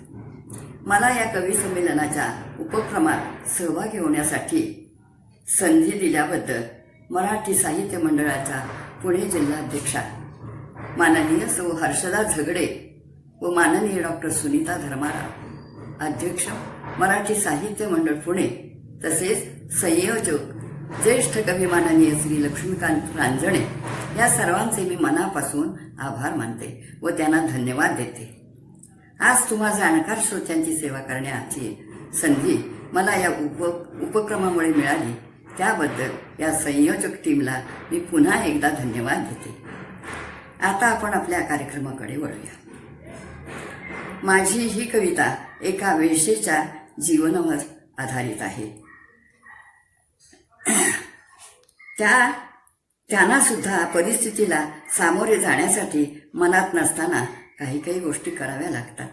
मला या कवी संमेलनाच्या उपक्रमात सहभागी होण्यासाठी संधी दिल्याबद्दल मराठी साहित्य मंडळाच्या पुणे जिल्हाध्यक्षा माननीय सौ हर्षदा झगडे व माननीय डॉक्टर सुनीता धर्माराव, अध्यक्ष मराठी साहित्य मंडळ पुणे, तसेच संयोजक ज्येष्ठ कवी माननीय श्री लक्ष्मीकांत रांजणे या सर्वांचे मी मनापासून आभार मानते व त्यांना धन्यवाद देते. आज तुम्हा जाणकार श्रोत्यांची सेवा करण्याची संधी मला या उपक्रमामुळे मिळाली, त्याबद्दल या संयोजक टीमला मी पुन्हा एकदा धन्यवाद देते. आता आपण आपल्या कार्यक्रमाकडे वळूया. माझी ही कविता एका वेश्येच्या जीवनावर आधारित आहे. त्यांना सुद्धा परिस्थितीला सामोरे जाण्यासाठी मनात नसताना काही गोष्टी कराव्या लागतात.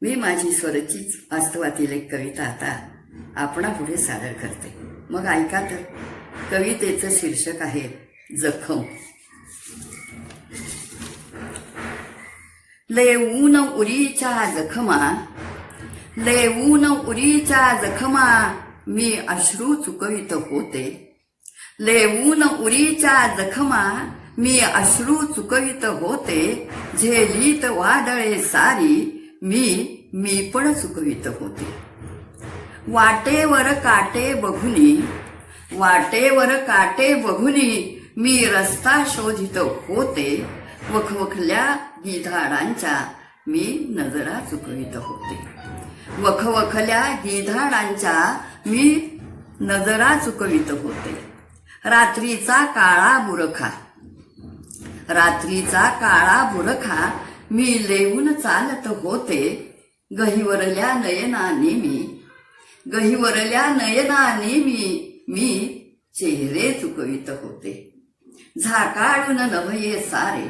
मी माझी स्वरचित वास्तवातील एक कविता आता आपणापुढे सादर करते. मग ऐका तर. कवितेचं शीर्षक आहे जखम. लेवून उरीच्या जखमा, लेवून उरीच्या जखमा, मी अश्रू चुकवित होते. लेवून उरीच्या जखमा, मी अश्रू चुकवित होते. झेलीत वादळे सारी, मी पण चुकवित होते. वाटेवर काटे बघुनी, वाटेवर काटे बघुनी, मी रस्ता शोधित होते. वखवखल्या गिधाडांच्या मी नजरा चुकवित होते. वखवखल्या गिधाडांच्या मी नजरा चुकवित होते. रात्रीचा काळा बुरखा, रात्रीचा काळा बुरखा, मी लेवून चालत होते. गहिवरल्या नयनाने मी, गहिवरल्या नयनाने मी चेहरे चुकवित होते. झाकाळून नभये सारे,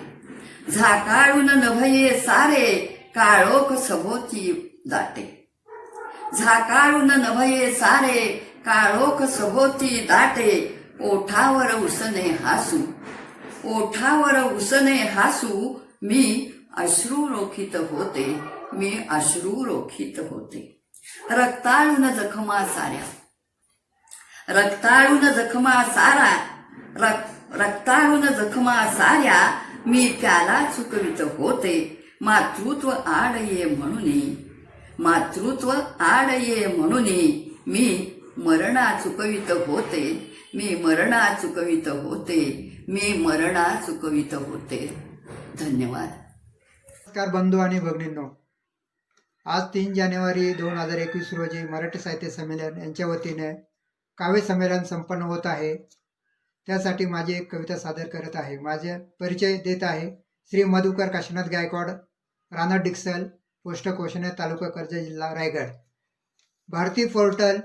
झाकाळून नभये सारे, काळोख सभोवती दाटे. झाकाळून नभये सारे, काळोख सभोवती दाटे. ओठावर उसने हासू, ओठावर उसने हासू, मी अश्रू रोखीत होते. मी अश्रू रोखीत होते. रक्ताळून जखमा साऱ्या, रक्ताळून जखमा सारा, रक्ताळून जखमा साऱ्या, मी त्याला चुकवित होते. मातृत्व आड ये म्हणून, मातृत्व आड ये म्हणून, मी मरणा चुकवित होते. मी मरणा चुकवित होते. मी मरणा चुकवित होते. धन्यवाद. नमस्कार बंधू आणि भगिनींनो, आज 3 जानेवारी 2021 रोजी मराठी साहित्य संमेलन यांच्या वतीने काव्य संमेलन संपन्न होत आहे. त्यासाठी माझी एक कविता सादर करत आहे. माझे परिचय देत आहे. श्री मधुकर काशीनाथ गायकवाड, राणा डिक्सल, पोस्ट कोशने, तालुका कर्जत, जिल्हा रायगड. भारती पोर्टल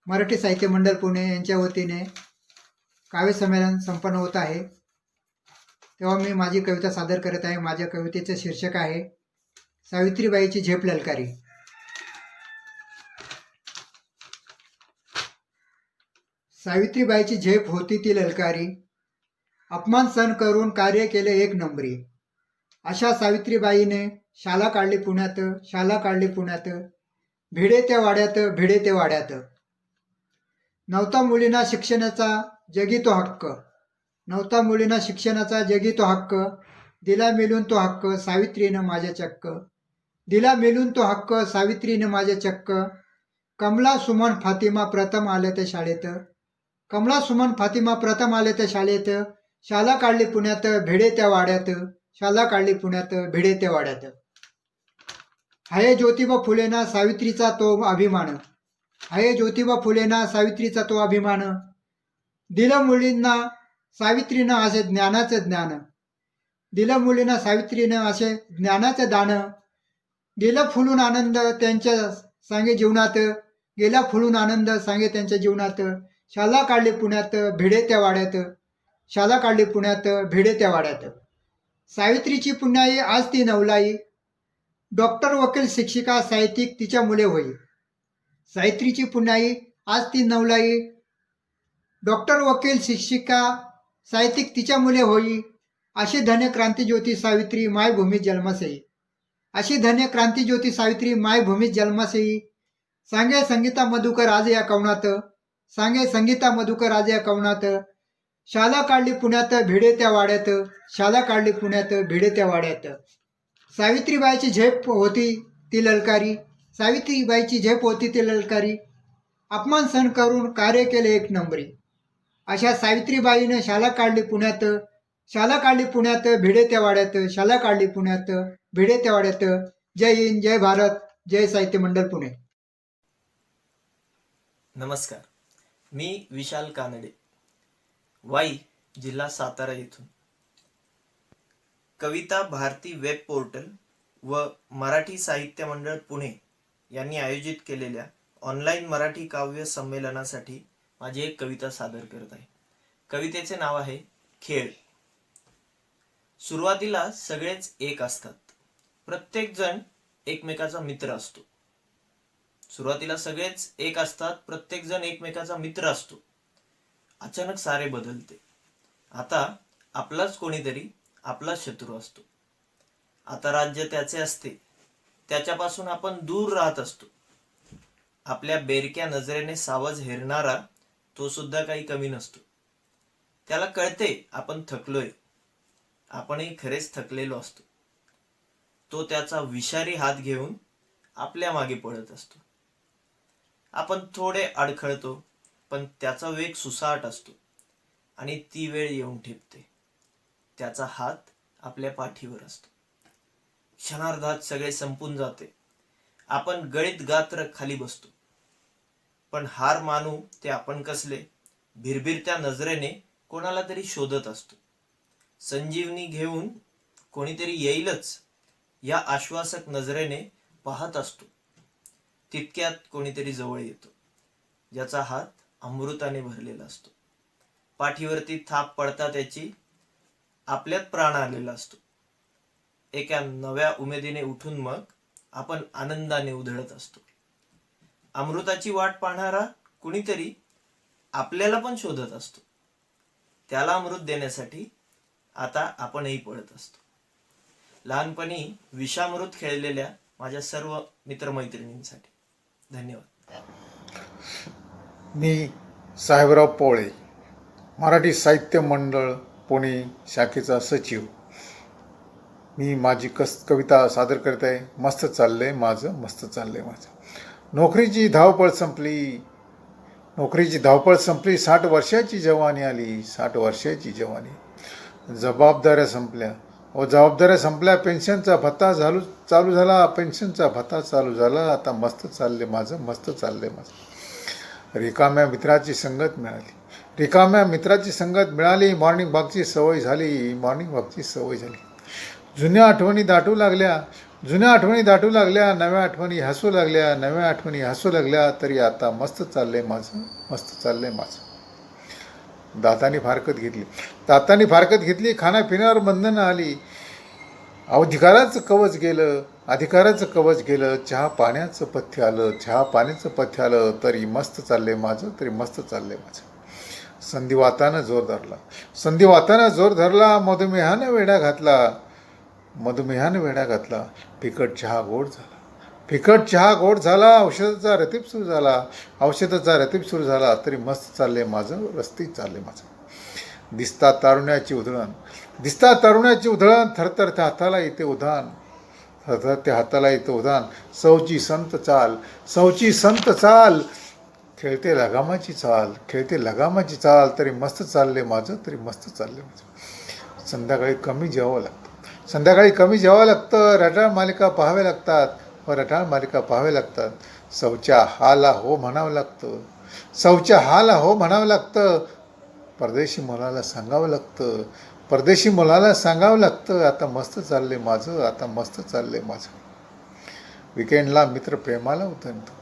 मराठी साहित्य मंडळ पुणे यांच्या वतीने काव्य संमेलन संपन्न होत आहे. तेव्हा मी माझी कविता सादर करत आहे. माझ्या कवितेचे शीर्षक आहे सावित्रीबाईची झेप ललकारी. सावित्रीबाईची झेप होती ती ललकारी, अपमान सहन करून कार्य केले एक नंबरी. अशा सावित्रीबाईने शाला काढली पुण्यात, शाला काढली पुण्यात, भिडे त्या वाड्यात, भिडे त्या वाड्यात. नव्हता मुलींना शिक्षणाचा जगी तो हक्क, नव्हता मुलींना शिक्षणाचा जगी तो हक्क. दिला मिळून तो हक्क सावित्रीनं माझ्या चक्क, दिला मिळून तो हक्क सावित्रीनं माझ्या चक्क. कमला, सुमन, फातिमा प्रथम आल्या त्या शाळेत, कमला सुमन फातिमा प्रथम आले त्या शाळेत, शाला काढली पुण्यात भिडे त्या वाड्यात, शाला काढली पुण्यात भिडे त्या वाड्यात. हाय ज्योतिबा फुलेना सावित्रीचा तो अभिमान, हाय ज्योतिबा फुलेना सावित्रीचा तो अभिमान, दिलं मुलींना सावित्रीनं असे ज्ञानाचं ज्ञान, दिलं मुलींना सावित्रीनं असे ज्ञानाचं दान, गेला फुलून आनंद त्यांच्या सांगे जीवनात, गेला फुलून आनंद सांगे त्यांच्या जीवनात, शाला काढली पुण्यात भिडे त्या वाड्यात, शाला काढली पुण्यात भिडे त्या वाड्यात. सावित्रीची पुण्याई आज ती नवलाई, डॉक्टर वकील शिक्षिका साहित्यिक तिच्या मुले होई. सावित्रीची पुण्याई आज ती नवलाई, डॉक्टर वकील शिक्षिका साहित्यिक तिच्या मुले होई. अशी धन्य क्रांतिज्योती सावित्री मायभूमीत जन्मास येई, अशी धन्य क्रांतिज्योती सावित्री मायभूमीत जन्मास येई. सांगे संगीता मधुकर आज या कवनात, सांगे संगीता मधुकर आज या कवनात, शाला काढली पुण्यात भिडे त्या वाड्यात, शाला काढली पुण्यात भिडे त्या वाड्यात. सावित्रीबाईची झेप होती ती ललकारी, सावित्रीबाईची झेप होती ती ललकारी, अपमान सहन करून कार्य केले एक नंबरी. अशा सावित्रीबाईनं शाला काढली पुण्यात, शाला काढली पुण्यात भिडे त्या वाड्यात, शाला काढली पुण्यात भिडे त्या वाड्यात. जय हिंद, जय भारत, जय साहित्य मंडळ पुणे. नमस्कार, मी विशाल कानडे, वाई, जिल्हा सातारा येथून. कविता भारती वेब पोर्टल व मराठी साहित्य मंडळ पुणे यांनी आयोजित केलेल्या ऑनलाईन मराठी काव्य संमेलनासाठी माझी एक कविता सादर करत आहे. कवितेचे नाव आहे खेळ. सुरुवातीला सगळेच एक असतात, प्रत्येक जण एकमेकाचा मित्र असतो. सुरुवातीला सगळेच एक असतात, प्रत्येक जण एकमेकाचा मित्र असतो. अचानक सारे बदलते. आता आपलाच कोणीतरी आपला शत्रू असतो. आता राज्य त्याचे असते, त्याच्यापासून आपण दूर राहत असतो. आपल्या बेरक्या नजरेने सावज हेरणारा तो सुद्धा काही कमी नसतो. त्याला कळते आपण थकलोय, आपणही खरेच थकलेलो असतो. तो त्याचा विषारी हात घेऊन आपल्या मागे पळत असतो. आपण थोडे अडखळतो, पण त्याचा वेग सुसाट असतो आणि ती वेळ येऊन ठेपते. त्याचा हात आपल्या पाठीवर असतो. क्षणार्धात सगळे संपून जाते. आपण गळीत गात्र खाली बसतो. पण हार मानू ते आपण कसले, भिरभिरत्या नजरेने कोणाला तरी शोधत असतो. संजीवनी घेऊन कोणीतरी येईलच या आश्वासक नजरेने पाहत असतो. तितक्यात कोणीतरी जवळ येतो, ज्याचा हात अमृताने भरलेला असतो. पाठीवरती थाप पडता त्याची, आपल्यात प्राण आलेला असतो. एका नव्या उमेदीने उठून मग आपण आनंदाने उधळत असतो. अमृताची वाट पाहणारा कुणीतरी आपल्याला पण शोधत असतो. त्याला अमृत देण्यासाठी आता आपणही पळत असतो. लहानपणी विषामृत खेळलेल्या माझ्या सर्व मित्रमैत्रिणींसाठी धन्यवाद. मी साहेबराव पोळे, मराठी साहित्य मंडळ पुणे शाखेचा सचिव. मी माझी कविता सादर करत आहे. मस्त चाललंय माझं, मस्त चाललंय माझं. नोकरीची धावपळ संपली, नोकरीची धावपळ संपली. 60 वर्षाची जवानी आली, 60 वर्षाची जवानी. जबाबदाऱ्या संपल्या, जबाबदाऱ्या संपल्या. पेन्शनचा भत्ता चालू झाला, पेन्शनचा भत्ता चालू झाला. आता मस्त चाललंय माझं, मस्त चाललंय माझं. रिकाम्या मित्राची संगत मिळाली, रिकाम्या मित्राची संगत मिळाली. मॉर्निंग वॉकची सवय झाली, मॉर्निंग वॉकची सवय झाली. जुन्या आठवणी दाटू लागल्या, जुन्या आठवणी दाटू लागल्या. नव्या आठवणी हसू लागल्या, नव्या आठवणी हसू लागल्या. तरी आता मस्त चाललंय माझं, मस्त चाललंय माझं. दाताने फारकत घेतली, दाताने फारकत घेतली. खाण्यापिण्यावर बंधनं आली. अधिकाराचं कवच गेलं, अधिकाराचं कवच गेलं. चहा पाण्याचं पथ्य आलं, चहा पाण्याचं पथ्य आलं. तरी मस्त चाललंय माझं, तरी मस्त चाललंय माझं. संधिवातानं जोर धरला, संधिवातानं जोर धरला. मधुमेहानं वेढा घातला, मधुमेहानं वेढा घातला. फिकट चहा गोड झाला, फिकट चहा गोड झाला. औषधाचा रतीब सुरू झाला, औषधाचा रतीब सुरू झाला. तरी मस्त चाललंय माझं, रस्तीत चाललंय माझं. दिसता तारुण्याची उधळण, दिसता तारुण्याची उधळण. थरथर त्या हाताला येते उधाण, थरथर त्या हाताला येते उधाण. सौची संत चाल, सौची संत चाल. खेळते लगामाची चाल, खेळते लगामाची चाल, तरी मस्त चालले माझं, तरी मस्त चालले माझं. संध्याकाळी कमी जेवावं लागतं, संध्याकाळी कमी जेवावं लागतं. रटाळ मालिका पाहाव्या लागतात व रटाळ मालिका पाहाव्या लागतात. सौच्या हाला हो म्हणावं लागतं, सौच्या हाला हो म्हणावं लागतं. परदेशी मुलाला सांगावं लागतं, परदेशी मुलाला सांगावं लागतं. आता मस्त चालले माझं, आता मस्त चालले माझं. विकेंडला मित्र प्रेमाला उधाण येतं,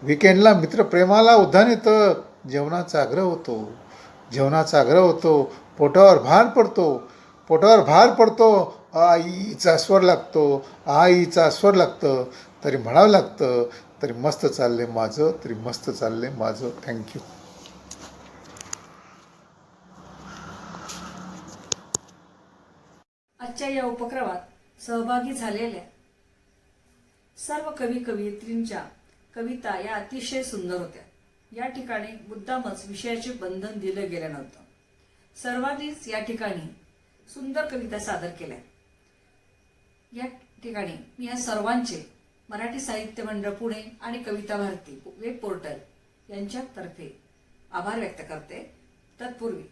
विकेंडला मित्र प्रेमाला उधाण येतं. जेवणाचा आग्रह होतो, जेवणाचा आग्रह होतो. पोटावर भार पडतो, पोटावर भार पडतो. आईचा स्वर लागतो, आईचा स्वर लागतं. तरी म्हणावं लागतं, तरी मस्त चालले माझं, तरी मस्त चालले माझं. थँक्यू. आजच्या या उपक्रमात सहभागी झालेल्या सर्व कवी कवयित्रींच्या कविता या अतिशय सुंदर होत्या. या ठिकाणी मुद्दामच विषयाचे बंधन दिलं गेलं नव्हतं. सर्वांनीच या ठिकाणी सुंदर कविता सादर केल्या. या ठिकाणी मी या सर्वांचे मराठी साहित्य मंडळ पुणे आणि कविता भारती वेब पोर्टल यांच्यातर्फे आभार व्यक्त करते. तत्पूर्वी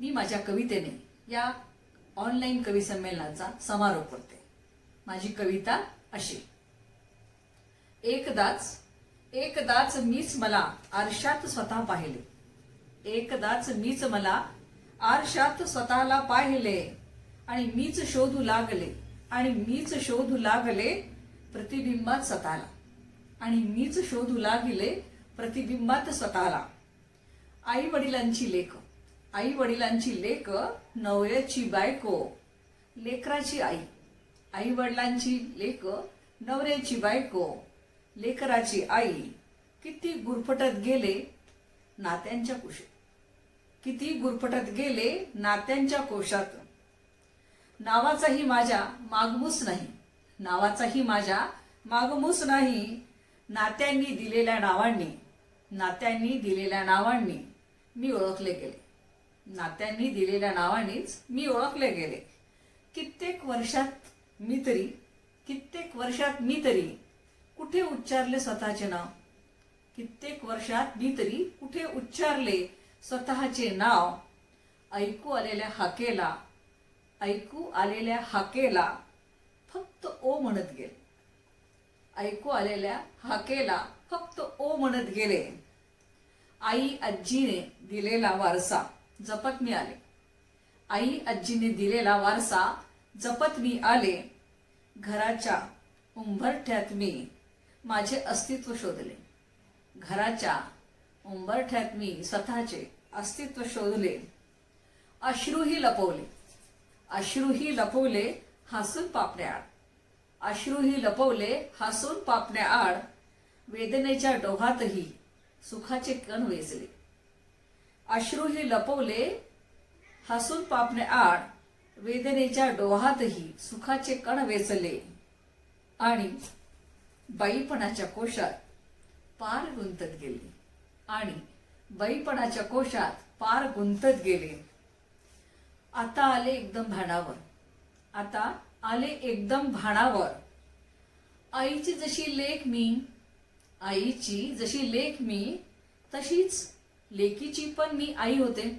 मी माझ्या कवितेने या ऑनलाईन कवी संमेलनाचा समारोप करते. माझी कविता अशी. एकदाच मीच मला आरशात स्वतः पाहिले, एकदाच मीच मला आरशात स्वतःला पाहिले. आणि मीच शोधू लागले, आणि मीच शोधू लागले प्रतिबिंबात स्वतःला, आणि मीच शोधू लागले प्रतिबिंबात स्वतःला. आई वडिलांची लेक, आई वडिलांची लेक, नवऱ्याची बायको, लेकराची आई. आई वडिलांची लेक, नवऱ्याची बायको, लेकराची आई. किती गुरफटत गेले नात्यांच्या कुशीत, किती गुरफटत गेले नात्यांच्या कोशात. नावाचाही माझ्या मागमूस नाही, नावाचाही माझ्या मागमूस नाही. नात्यांनी दिलेल्या नावांनी, नात्यांनी दिलेल्या नावांनी मी ओळखले गेले, नात्यांनी दिलेल्या नावांनीच मी ओळखले गेले. कित्येक वर्षात मी तरी कुठे उच्चारले स्वतःचे नाव, कित्येक वर्षात मी तरी कुठे उच्चारले स्वतःचे नाव. ऐकू आलेल्या हाकेला फक्त ओ म्हणत गेले, ऐकू आलेल्या हाकेला फक्त ओ म्हणत गेले. आई आजीने दिलेला वारसा जपत मी आले, आई आजीने दिलेला वारसा जपत मी आले. घराच्या उंबरठ्यात मी माझे अस्तित्व शोधले, घराच्या उंबरठ्यात मी स्वतःचे अस्तित्व शोधले. अश्रूही लपवले, अश्रूही लपवले हसून पापण्याआड, अश्रूही लपवले हसून पापण्याआड. वेदनेच्या डोहातही सुखाचे कण वेचले, अश्रूही लपवले हसून पापण्याआड. वेदनेच्या डोहातही सुखाचे कण वेचले. आणि बाईपणाच्या कोशात पार गुंतत गेले, आणि बाईपणाच्या कोशात पार गुंतत गेले. आता आले एकदम भानावर, आता आले एकदम भानावर. आईची जशी लेक मी, आईची जशी लेक मी, तशीच लेकीची पण मी आई होते.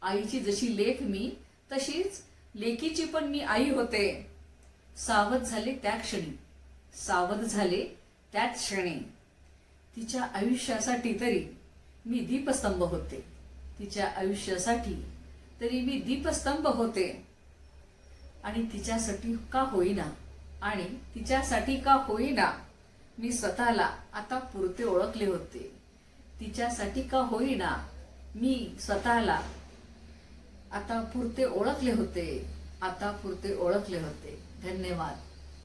आईची जशी लेक मी, तशीच लेकीची पण मी आई होते. सावध झाले त्या क्षणी, सावध झाले त्याच क्षणी. तिच्या आयुष्यासाठी तरी मी दीपस्तंभ होते, तिच्या आयुष्यासाठी तरी मी दीपस्तंभ होते. आणि तिच्यासाठी का होईना, आणि तिच्यासाठी का होईना मी स्वतःला आता पुरते ओळखले होते. तिच्यासाठी का होईना मी स्वतःला आता पुरते ओळखले होते, आता पुरते ओळखले होते. धन्यवाद.